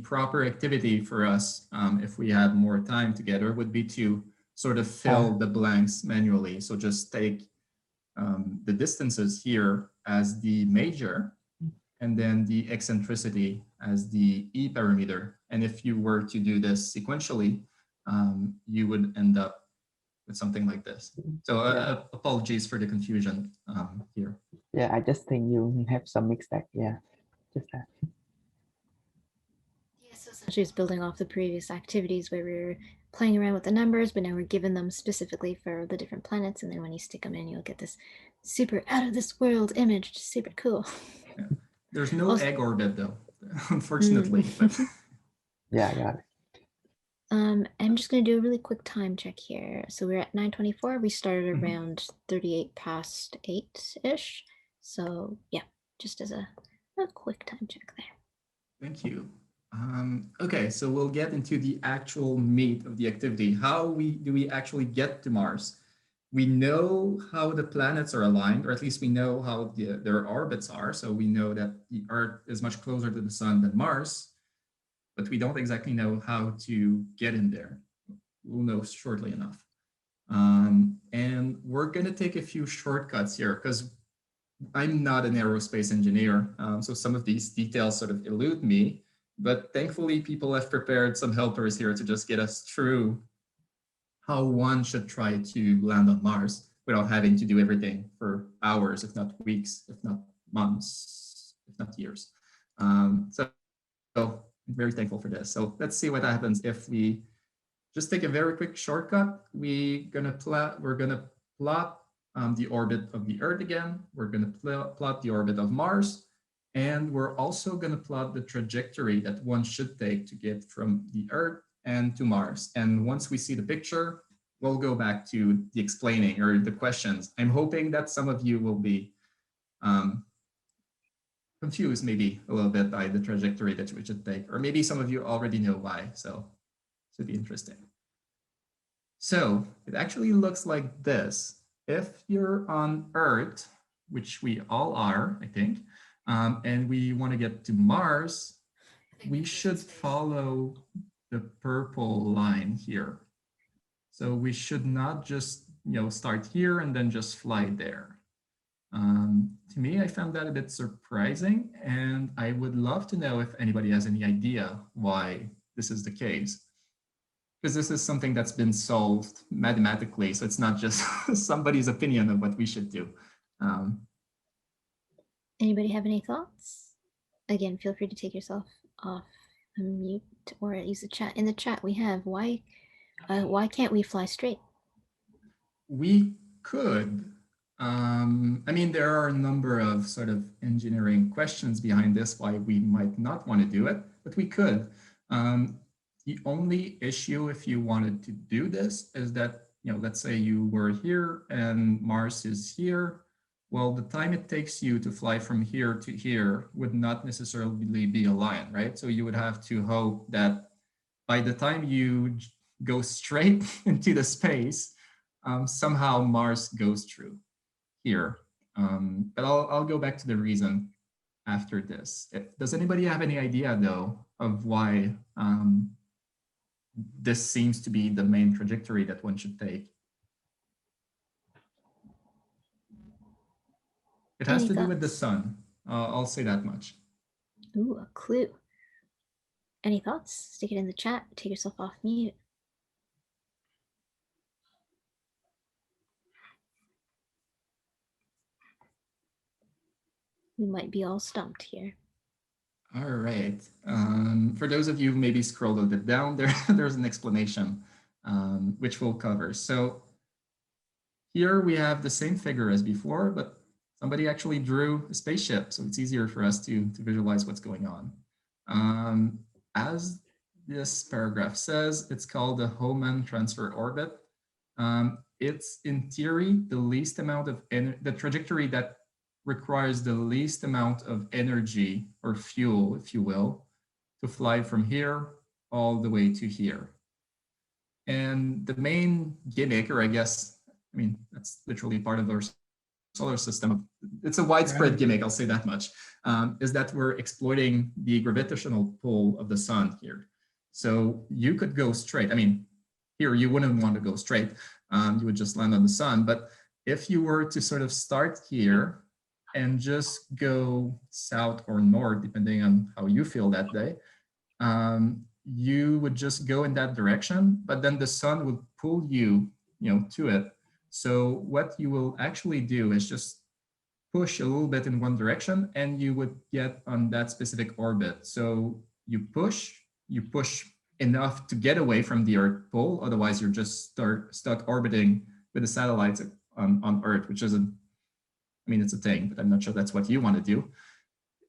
proper activity for us, if we had more time together, would be to sort of fill the blanks manually. So just take the distances here as the major, and then the eccentricity as the E parameter. And if you were to do this sequentially, you would end up with something like this. So apologies for the confusion here. Yeah, I just think you have some mistake. Yeah, just that. Yeah, so essentially it's building off the previous activities where we were playing around with the numbers, but now we're given them specifically for the different planets. And then when you stick them in, you'll get this super out of this world image, which is super cool. Yeah. There's no Also- egg orbit though, unfortunately. But Yeah, I got it. I'm just going to do a really quick time check here. So we're at 9:24. We started around 38 past 8-ish. So yeah, just as a quick time check there. Thank you. Okay, so we'll get into the actual meat of the activity. How do we actually get to Mars? We know how the planets are aligned, or at least we know how their orbits are. So we know that the Earth is much closer to the sun than Mars, but we don't exactly know how to get in there. We'll know shortly enough. And we're going to take a few shortcuts here because I'm not an aerospace engineer. So some of these details sort of elude me, but thankfully people have prepared some helpers here to just get us through how one should try to land on Mars without having to do everything for hours, if not weeks, if not months, if not years. So I'm very thankful for this. So let's see what happens if we just take a very quick shortcut. We're gonna plot the orbit of the Earth again. We're gonna plot the orbit of Mars, and we're also gonna plot the trajectory that one should take to get from the Earth and to Mars. And once we see the picture, we'll go back to the explaining or the questions. I'm hoping that some of you will be confused maybe a little bit by the trajectory that we should take, or maybe some of you already know why, so it should be interesting. So it actually looks like this. If you're on Earth, which we all are, I think, and we want to get to Mars, we should follow the purple line here. So we should not just start here and then just fly there. To me, I found that a bit surprising, and I would love to know if anybody has any idea why this is the case. Because this is something that's been solved mathematically, so it's not just somebody's opinion of what we should do. Anybody have any thoughts? Again, feel free to take yourself off mute or use the chat. In the chat, we have why can't we fly straight? We could. I mean, there are a number of sort of engineering questions behind this why we might not want to do it, but we could. The only issue if you wanted to do this is that, let's say you were here and Mars is here. Well, the time it takes you to fly from here to here would not necessarily be a line, right? So you would have to hope that by the time you go straight into the space, somehow Mars goes through here. But I'll go back to the reason after this. Does anybody have any idea though of why this seems to be the main trajectory that one should take? It has to do with the sun. I'll say that much. Ooh, a clue. Any thoughts? Stick it in the chat. Take yourself off mute. We might be all stumped here. All right. For those of you who maybe scrolled a bit down, there's an explanation, which we'll cover. So here we have the same figure as before, but somebody actually drew a spaceship, so it's easier for us to visualize what's going on. As this paragraph says, it's called the Homan transfer orbit. It's in theory the least amount of the trajectory that requires the least amount of energy or fuel, if you will, to fly from here all the way to here. And the main gimmick, or I guess, I mean, that's literally part of our solar system. It's a widespread gimmick, I'll say that much, is that we're exploiting the gravitational pull of the sun here. So you could go straight. I mean, here you wouldn't want to go straight. You would just land on the sun. But if you were to sort of start here and just go south or north, depending on how you feel that day, you would just go in that direction, but then the sun would pull you, to it. So what you will actually do is just push a little bit in one direction and you would get on that specific orbit. So you push enough to get away from the Earth pole. Otherwise, you're just stuck orbiting with the satellites on Earth, which isn't, I mean, it's a thing, but I'm not sure that's what you want to do.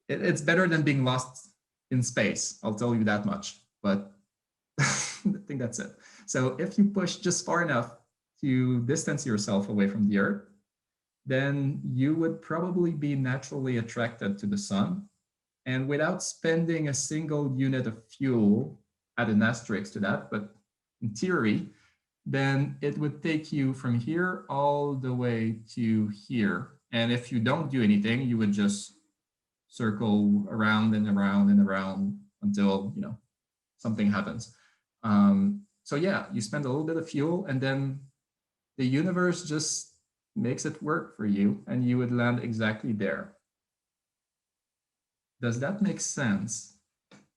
It's better than being lost in space, I'll tell you that much, but I think that's it. So if you push just far enough to distance yourself away from the Earth, then you would probably be naturally attracted to the sun. And without spending a single unit of fuel, add an asterisk to that, but in theory, then it would take you from here all the way to here. And if you don't do anything, you would just circle around and around and around until, something happens. So yeah, you spend a little bit of fuel and then the universe just makes it work for you and you would land exactly there. Does that make sense?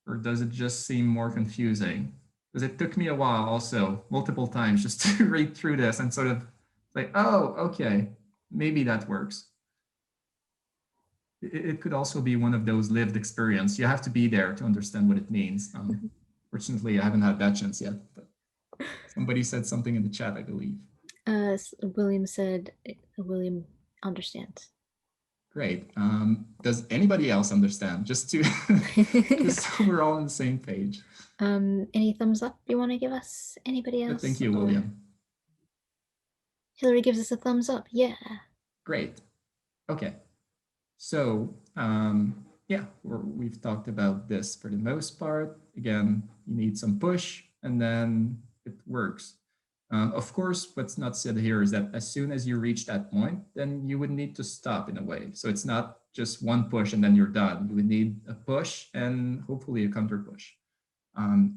Or does it just seem more confusing? Because it took me a while also, multiple times, just to read through this and sort of like, oh, okay, maybe that works. It could also be one of those lived experience. You have to be there to understand what it means. Fortunately, I haven't had that chance yet, but somebody said something in the chat, I believe. William said, William understands. Great. Does anybody else understand? Just so we're all on the same page. Any thumbs up you want to give us? Anybody else? Thank you, William. Hillary gives us a thumbs up. Yeah. Great. Okay. So yeah, we've talked about this for the most part. Again, you need some push and then it works. Of course, what's not said here is that as soon as you reach that point, then you would need to stop in a way. So it's not just one push and then you're done. You would need a push and hopefully a counter push.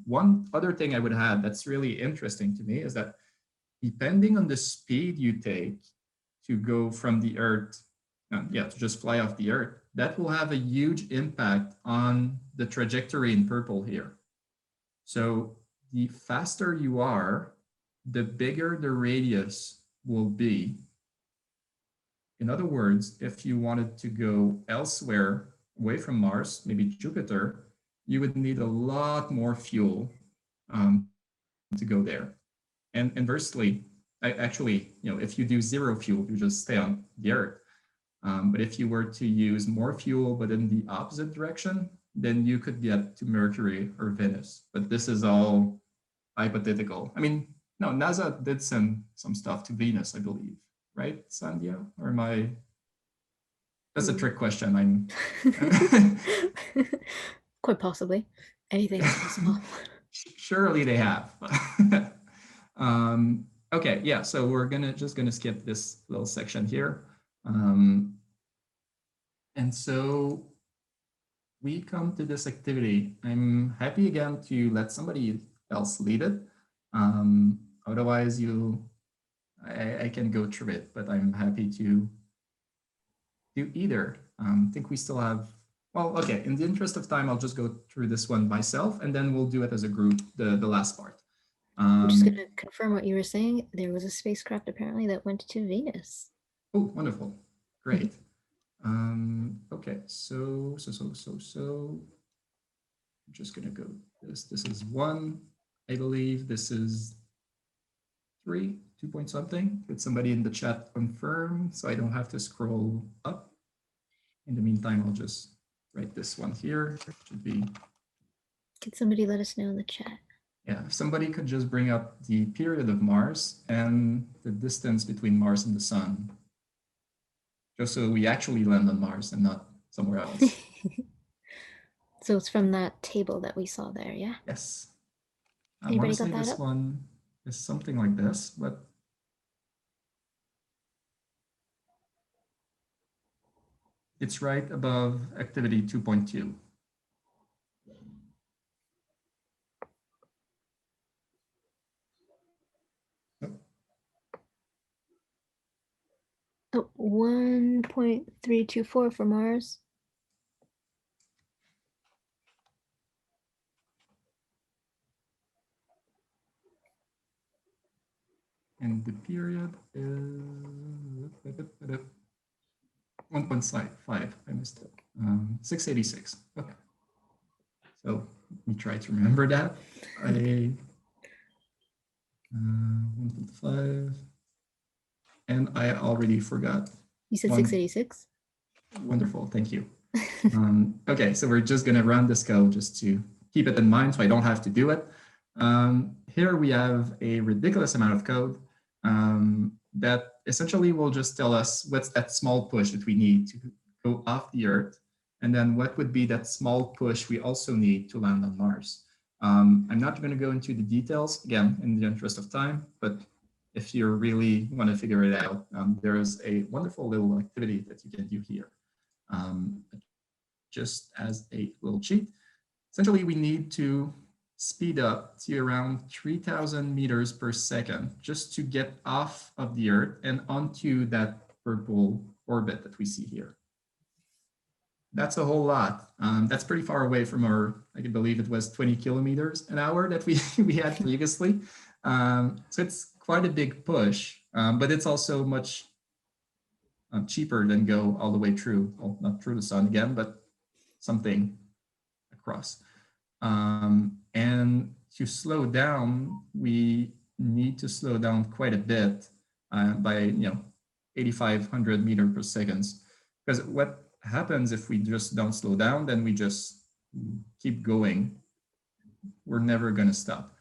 One other thing I would add that's really interesting to me is that depending on the speed you take to go from the Earth, to just fly off the Earth, that will have a huge impact on the trajectory in purple here. So the faster you are, the bigger the radius will be. In other words, if you wanted to go elsewhere away from Mars, maybe Jupiter, you would need a lot more fuel to go there. And inversely, if you do zero fuel, you just stay on the Earth. But if you were to use more fuel, but in the opposite direction, then you could get to Mercury or Venus. But this is all hypothetical. I mean, no, NASA did send some stuff to Venus, I believe, right, Sandhya? Or am I? That's a trick question. I'm quite possibly. Anything is possible. Surely they have. Okay, yeah. So we're just gonna skip this little section here, and so we come to this activity. I'm happy again to let somebody else lead it. Otherwise, I can go through it, but I'm happy to do either. I think we still have, well, okay, in the interest of time, I'll just go through this one myself, and then we'll do it as a group, the last part. I'm just going to confirm what you were saying. There was a spacecraft apparently that went to Venus. Oh, wonderful. Great. Okay, so I'm just going to go this. This is 1, I believe. This is 3, 2 point something. Could somebody in the chat confirm so I don't have to scroll up? In the meantime, I'll just write this one here. It should be. Could somebody let us know in the chat? Yeah, if somebody could just bring up the period of Mars and the distance between Mars and the Sun, just so we actually land on Mars and not somewhere else. So it's from that table that we saw there, yeah? Yes. I want Anybody to say got that this up? one is something like this, but it's right above activity 2.2. Oh, 1.324 for Mars. And the period is 1.5. I missed it. 686. Okay. So let me try to remember that. 1.5. And I already forgot. You said One. 686? Wonderful. Thank you. Okay, so we're just going to run this code just to keep it in mind so I don't have to do it. Here we have a ridiculous amount of code that essentially will just tell us what's that small push that we need to go off the Earth, and then what would be that small push we also need to land on Mars. I'm not going to go into the details, again, in the interest of time, but if you really want to figure it out, there is a wonderful little activity that you can do here. Just as a little cheat, essentially we need to speed up to around 3,000 meters per second just to get off of the Earth and onto that purple orbit that we see here. That's a whole lot. That's pretty far away from our, I believe it was 20 kilometers an hour that we had previously. So it's quite a big push, but it's also much cheaper than go all the way through, well, not through the sun again, but something across. And to slow down, we need to slow down quite a bit by 8,500 meters per second. Because what happens if we just don't slow down, then we just keep going. We're never going to stop.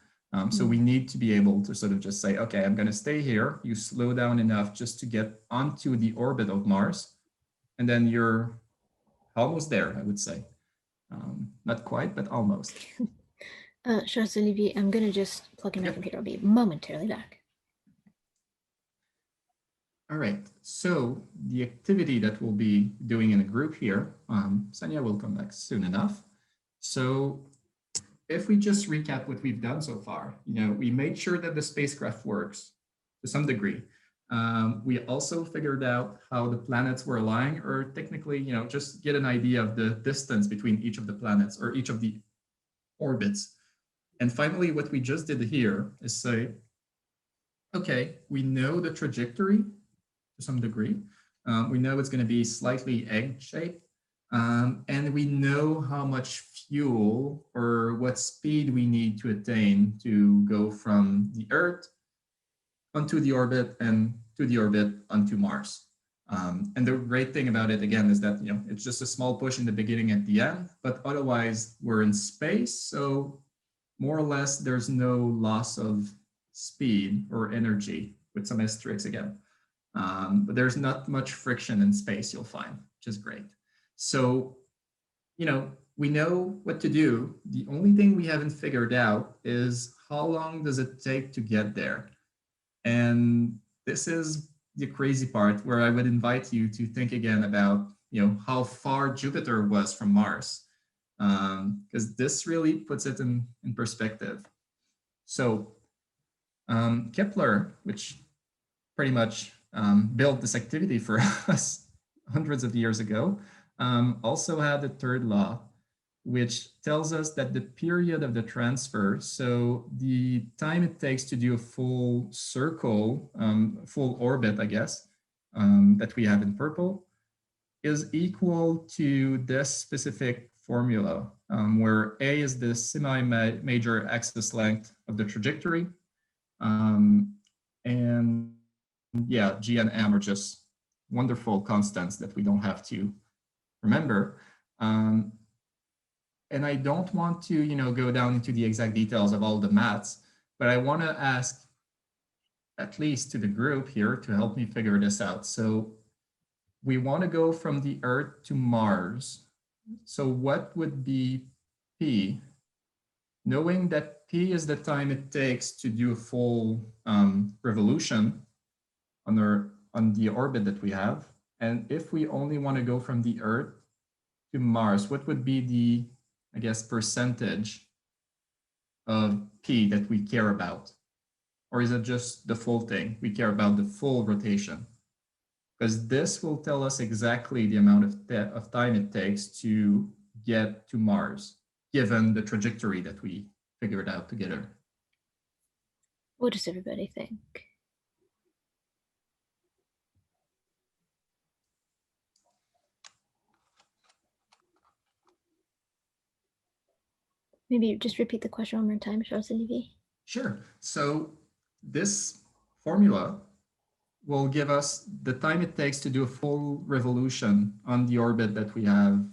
So we need to be able to sort of just say, okay, I'm going to stay here. You slow down enough just to get onto the orbit of Mars. And then you're almost there, I would say. Not quite, but almost. Charles Olivier, I'm going to just plug in my computer. I'll be momentarily back. All right, so the activity that we'll be doing in a group here, Sanya will come back soon enough. So if we just recap what we've done so far, we made sure that the spacecraft works to some degree. We also figured out how the planets were aligning, or technically, just get an idea of the distance between each of the planets or each of the orbits. And finally, what we just did here is say, okay, we know the trajectory to some degree. We know it's going to be slightly egg-shaped. And we know how much fuel or what speed we need to attain to go from the Earth onto the orbit and to the orbit onto Mars. And the great thing about it, again, is that it's just a small push in the beginning and the end, but otherwise we're in space. So more or less, there's no loss of speed or energy, with some asterisks again. But there's not much friction in space, you'll find, which is great. So, we know what to do. The only thing we haven't figured out is how long does it take to get there? And this is the crazy part where I would invite you to think again about, how far Jupiter was from Mars, because this really puts it in perspective. So Kepler, which pretty much built this activity for us hundreds of years ago, also had a third law, which tells us that the period of the transfer, so the time it takes to do a full circle, full orbit, I guess, that we have in purple, is equal to this specific formula, where A is the semi-major axis length of the trajectory, and yeah, G and M are just wonderful constants that we don't have to remember. And I don't want to, go down into the exact details of all the maths, but I want to ask at least to the group here to help me figure this out. So we want to go from the Earth to Mars. So what would be P, knowing that P is the time it takes to do a full revolution on the orbit that we have, and if we only want to go from the Earth to Mars, what would be the, I guess, percentage of P that we care about? Or is it just the full thing? We care about the full rotation? Because this will tell us exactly the amount of time it takes to get to Mars, given the trajectory that we figured out together. What does everybody think? Maybe just repeat the question one more time, Olivier. Sure. So this formula will give us the time it takes to do a full revolution on the orbit that we have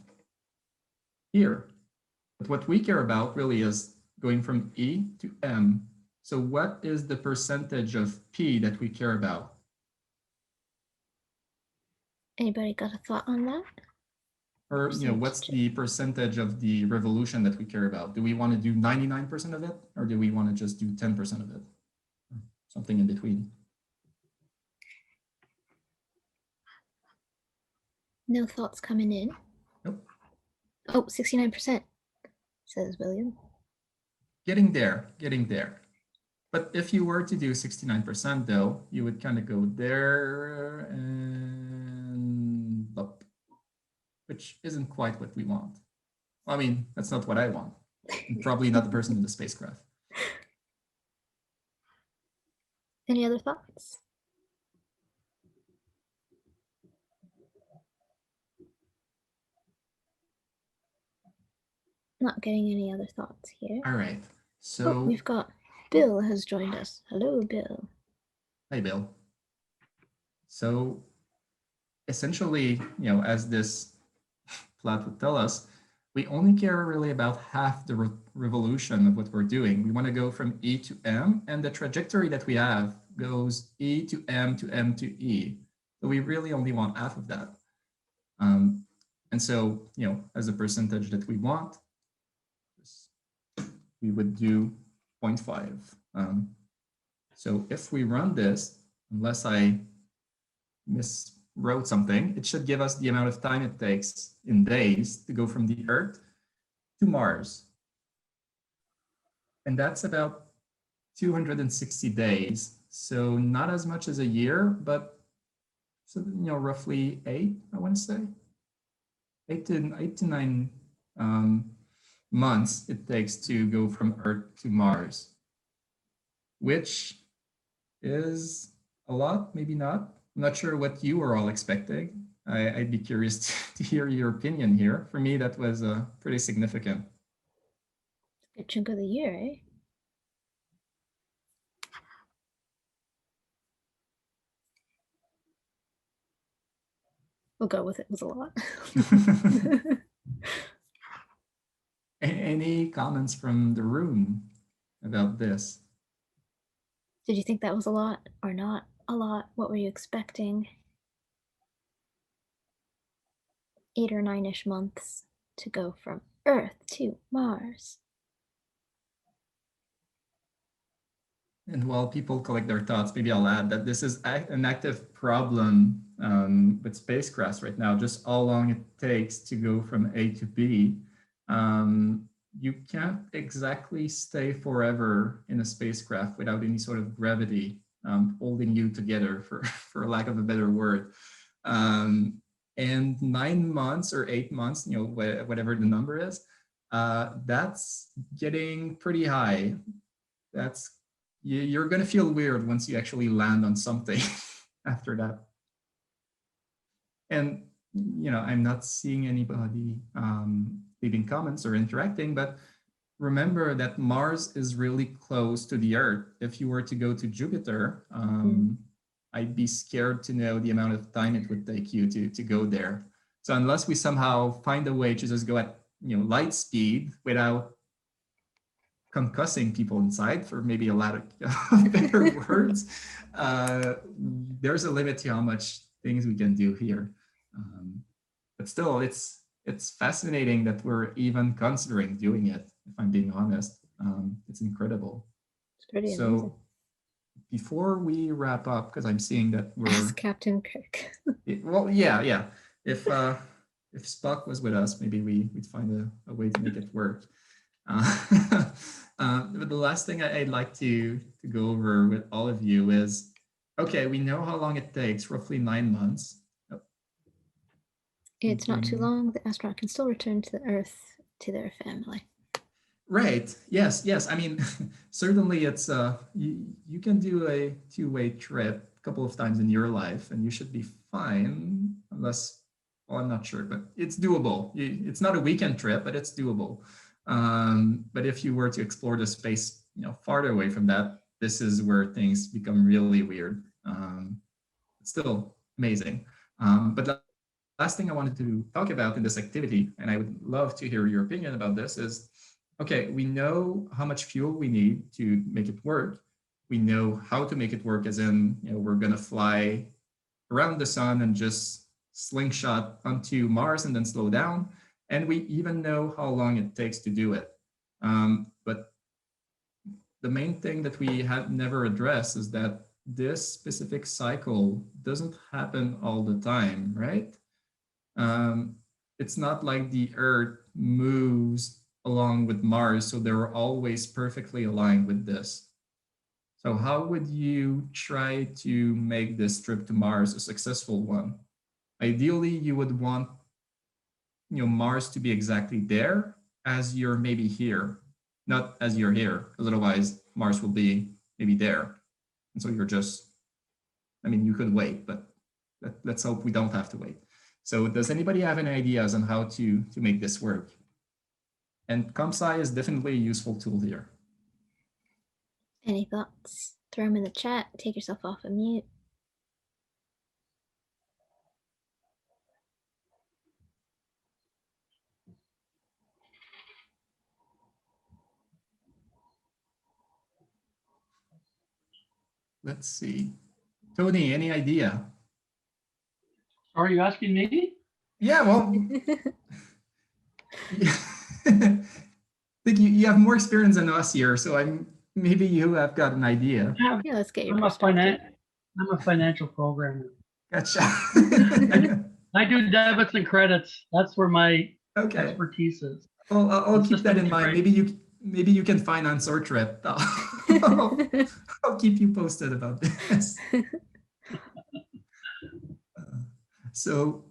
here. But what we care about really is going from E to M. So what is the percentage of P that we care about? Anybody got a thought on that? Or, what's the percentage of the revolution that we care about? Do we want to do 99% of it, or do we want to just do 10% of it? Or something in between. No thoughts coming in. Nope. Oh, 69%, says William. Getting there. But if you were to do 69%, though, you would kind of go there and up, which isn't quite what we want. Well, I mean, that's not what I want. And probably not the person in the spacecraft. Any other thoughts? Not getting any other thoughts here. All right. So we've got Bill has joined us. Hello, Bill. Hi, Bill. So essentially, as this plot would tell us, we only care really about half the revolution of what we're doing. We want to go from E to M, and the trajectory that we have goes E to M to M to E. So we really only want half of that. And so, as a percentage that we want, we would do 0.5. So if we run this, unless I miswrote something, it should give us the amount of time it takes in days to go from the Earth to Mars. And that's about 260 days. So not as much as a year, but so, roughly 8, I want to say. 8 to 9 months it takes to go from Earth to Mars, which is a lot, maybe not. I'm not sure what you were all expecting. I'd be curious to hear your opinion here. For me, that was pretty significant. A good chunk of the year, eh? We'll go with it. It was a lot. Any comments from the room about this? Did you think that was a lot or not a lot? What were you expecting? 8 or 9-ish months to go from Earth to Mars. And while people collect their thoughts, maybe I'll add that this is an active problem with spacecrafts right now, just how long it takes to go from A to B. You can't exactly stay forever in a spacecraft without any sort of gravity holding you together, for lack of a better word. And 9 months or 8 months, whatever the number is, that's getting pretty high. You're going to feel weird once you actually land on something after that. And, I'm not seeing anybody leaving comments or interacting, but remember that Mars is really close to the Earth. If you were to go to Jupiter, I'd be scared to know the amount of time it would take you to go there. So unless we somehow find a way to just go at light speed without concussing people inside, for maybe a lot of better words, there's a limit to how much things we can do here. But still, it's it's fascinating that we're even considering doing it, if I'm being honest. It's incredible. It's pretty So amazing. before we wrap up, because I'm seeing that we're Ask Captain Kirk. well, yeah. If Spock was with us, maybe we'd find a way to make it work. But the last thing I'd like to go over with all of you is, okay, we know how long it takes, roughly 9 months. It's not too long. The astronaut can still return to the Earth to their family. Right. Yes. I mean, certainly it's you can do a two-way trip a couple of times in your life and you should be fine, unless, well, I'm not sure, but it's doable. It's not a weekend trip, but it's doable. But if you were to explore the space, farther away from that, this is where things become really weird. It's still amazing. But the last thing I wanted to talk about in this activity, and I would love to hear your opinion about this, is, okay, we know how much fuel we need to make it work. We know how to make it work, as in, we're going to fly around the sun and just slingshot onto Mars and then slow down. And we even know how long it takes to do it. But the main thing that we have never addressed is that this specific cycle doesn't happen all the time, right? It's not like the Earth moves along with Mars, so they're always perfectly aligned with this. So how would you try to make this trip to Mars a successful one? Ideally, you would want Mars to be exactly there as you're maybe here, not as you're here, because otherwise Mars will be maybe there. And so you're just, I mean, you could wait, but let's hope we don't have to wait. So does anybody have any ideas on how to make this work? And ComSci is definitely a useful tool here. Any thoughts? Throw them in the chat. Take yourself off of mute. Let's see. Tony, any idea? Are you asking me? Yeah, well, I think you have more experience than us here, so maybe you have got an idea. Yeah, let's get your I'm perspective. a financial programmer. Gotcha. I do debits and credits. That's where my expertise is. Well, I'll keep that in mind. Maybe you can finance our trip. I'll keep you posted about this. So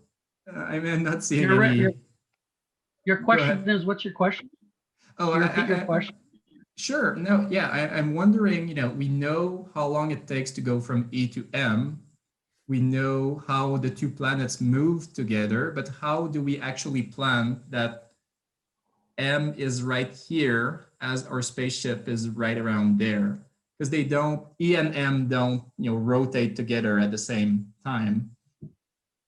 I'm not seeing any. Your question is, what's your question? Oh, your question. Sure. No, yeah, I'm wondering, we know how long it takes to go from E to M. We know how the two planets move together, but how do we actually plan that M is right here as our spaceship is right around there? Because E and M don't, rotate together at the same time.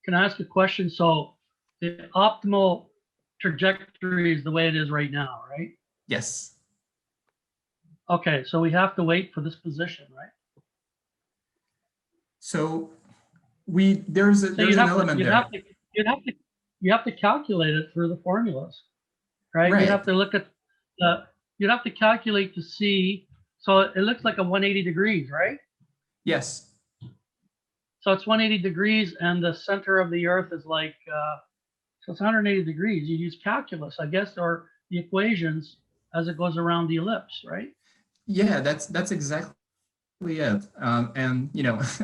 Can I ask a question? So the optimal trajectory is the way it is right now, right? Yes. Okay, so we have to wait for this position, right? So there's an element there. You have to calculate it through the formulas, right? Right. You have to look at you'd have to calculate to see. So it looks like a 180 degrees, right? Yes. So it's 180 degrees, and the center of the Earth is like, so it's 180 degrees. You use calculus, I guess, or the equations as it goes around the ellipse, right? Yeah, that's exactly it. And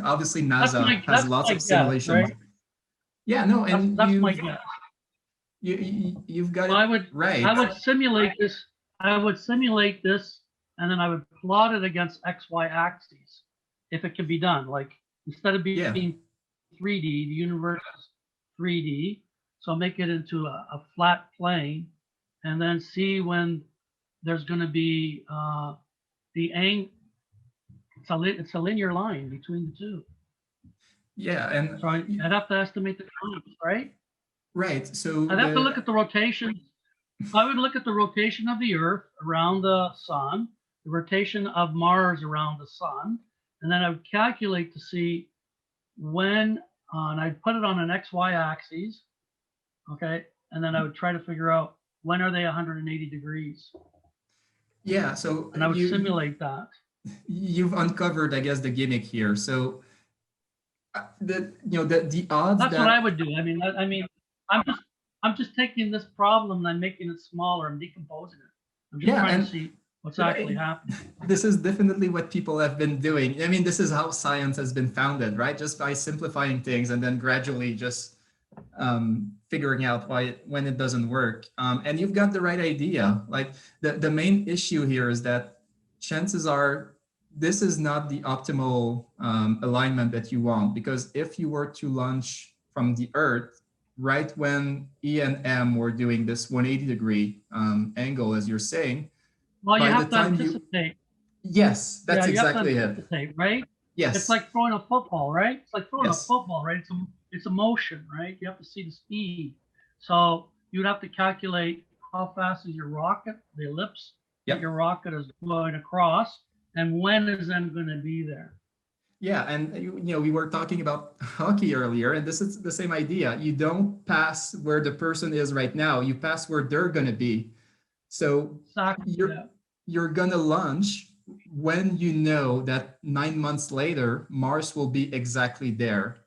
obviously NASA has lots of simulations. Right? Yeah, no, and that's my guess. You've got it right. I would simulate this. And then I would plot it against XY axes, if it can be done. Like, instead of being 3D, the universe is 3D. So make it into a flat plane, and then see when there's going to be the angle. It's a linear line between the two. Yeah, and so I'd have to estimate the times, right? Right. So I'd have to look at the rotation. I would look at the rotation of the Earth around the sun, the rotation of Mars around the sun, and then I would calculate to see when, and I'd put it on an XY axis, okay, and then I would try to figure out when are they 180 degrees. Yeah, so and I would simulate that. You've uncovered, I guess, the gimmick here. So the odds That's that what I would do. I mean, I'm just taking this problem and I'm making it smaller. I'm decomposing it. I'm just trying to see what's actually happening. This is definitely what people have been doing. I mean, this is how science has been founded, right? Just by simplifying things and then gradually just figuring out when it doesn't work. And you've got the right idea. Like the main issue here is that chances are this is not the optimal alignment that you want, because if you were to launch from the Earth right when E and M were doing this 180-degree angle, as you're saying, well, you have to anticipate. Yes, that's exactly you have to anticipate, right? Yes. It's like throwing a football, right? It's like throwing a football, right? It's a motion, right? You have to see the speed. So you'd have to calculate how fast is your rocket, the ellipse that your rocket is going across, and when is M going to be there? Yeah, and we were talking about hockey earlier, and this is the same idea. You don't pass where the person is right now. You pass where they're going to be. So you're going to launch when you know that 9 months later, Mars will be exactly there.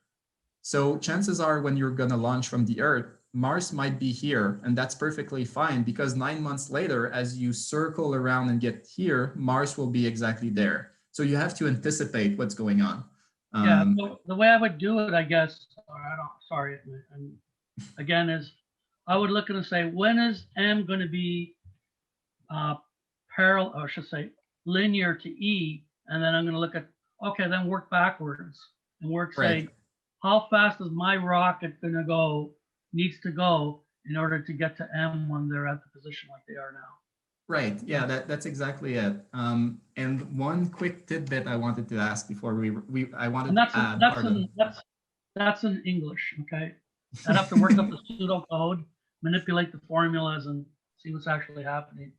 So chances are when you're going to launch from the Earth, Mars might be here, and that's perfectly fine, because 9 months later, as you circle around and get here, Mars will be exactly there. So you have to anticipate what's going on. So the way I would do it, I guess, again, is I would look and say, when is M going to be parallel, or I should say linear to E? And then I'm going to look at, okay, then work backwards and say, how fast is my rocket going to needs to go in order to get to M when they're at the position like they are now? Right. Yeah, that's exactly it. And one quick tidbit I wanted to ask before I wanted to add. That's in English. Okay. I'd have to work up the pseudo code, manipulate the formulas, and see what's actually happening.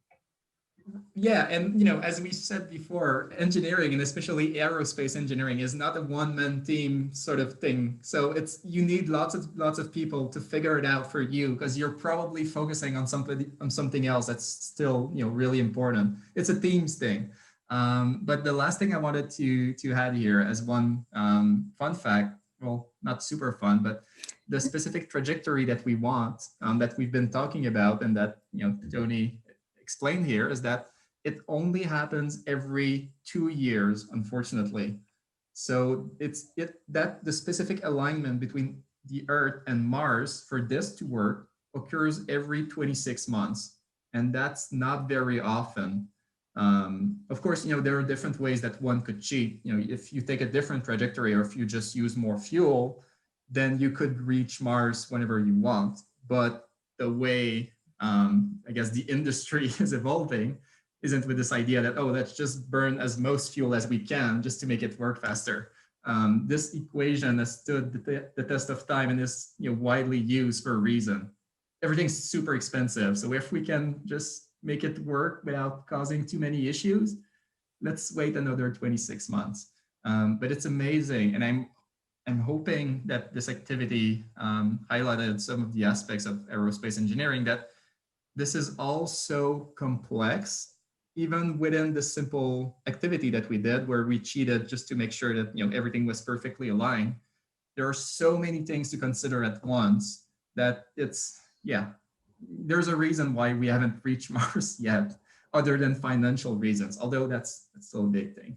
Yeah, and as we said before, engineering, and especially aerospace engineering, is not a one-man team sort of thing. So you need lots of people to figure it out for you, because you're probably focusing on something else that's still really important. It's a teams thing. But the last thing I wanted to add here as one fun fact, well, not super fun, but the specific trajectory that we want, that we've been talking about, and that Tony explained here, is that it only happens every 2 years, unfortunately. So that the specific alignment between the Earth and Mars for this to work occurs every 26 months, and that's not very often. Of course, there are different ways that one could cheat. If you take a different trajectory, or if you just use more fuel, then you could reach Mars whenever you want. But the way I guess the industry is evolving isn't with this idea that, let's just burn as most fuel as we can just to make it work faster. This equation has stood the test of time and is widely used for a reason. Everything's super expensive. So if we can just make it work without causing too many issues, let's wait another 26 months. But it's amazing. And I'm hoping that this activity highlighted some of the aspects of aerospace engineering, that this is all so complex, even within the simple activity that we did, where we cheated just to make sure that everything was perfectly aligned. There are so many things to consider at once that there's a reason why we haven't reached Mars yet, other than financial reasons, although that's still a big thing.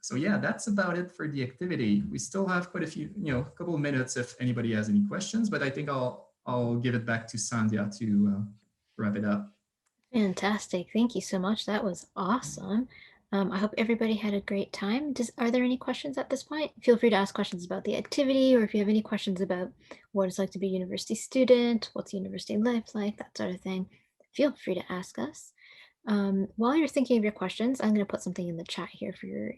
So yeah, that's about it for the activity. We still have quite a few, a couple of minutes if anybody has any questions, but I think I'll give it back to Sandhya to wrap it up. Fantastic. Thank you so much. That was awesome. I hope everybody had a great time. Are there any questions at this point? Feel free to ask questions about the activity, or if you have any questions about what it's like to be a university student, what's university life like, that sort of thing, feel free to ask us. While you're thinking of your questions, I'm going to put something in the chat here for your,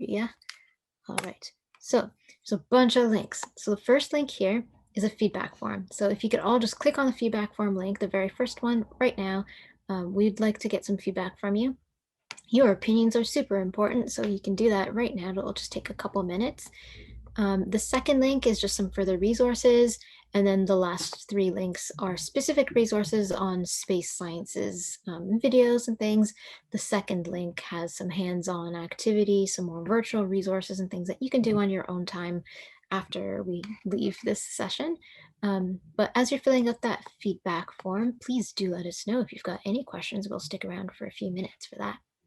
All right. So there's a bunch of links. So the first link here is a feedback form. So if you could all just click on the feedback form link, the very first one right now, we'd like to get some feedback from you. Your opinions are super important, so you can do that right now. It'll just take a couple minutes. The second link is just some further resources, and then the last 3 links are specific resources on space sciences, videos and things. The second link has some hands-on activity, some more virtual resources and things that you can do on your own time after we leave this session. But as you're filling out that feedback form, please do let us know if you've got any questions. We'll stick around for a few minutes for that.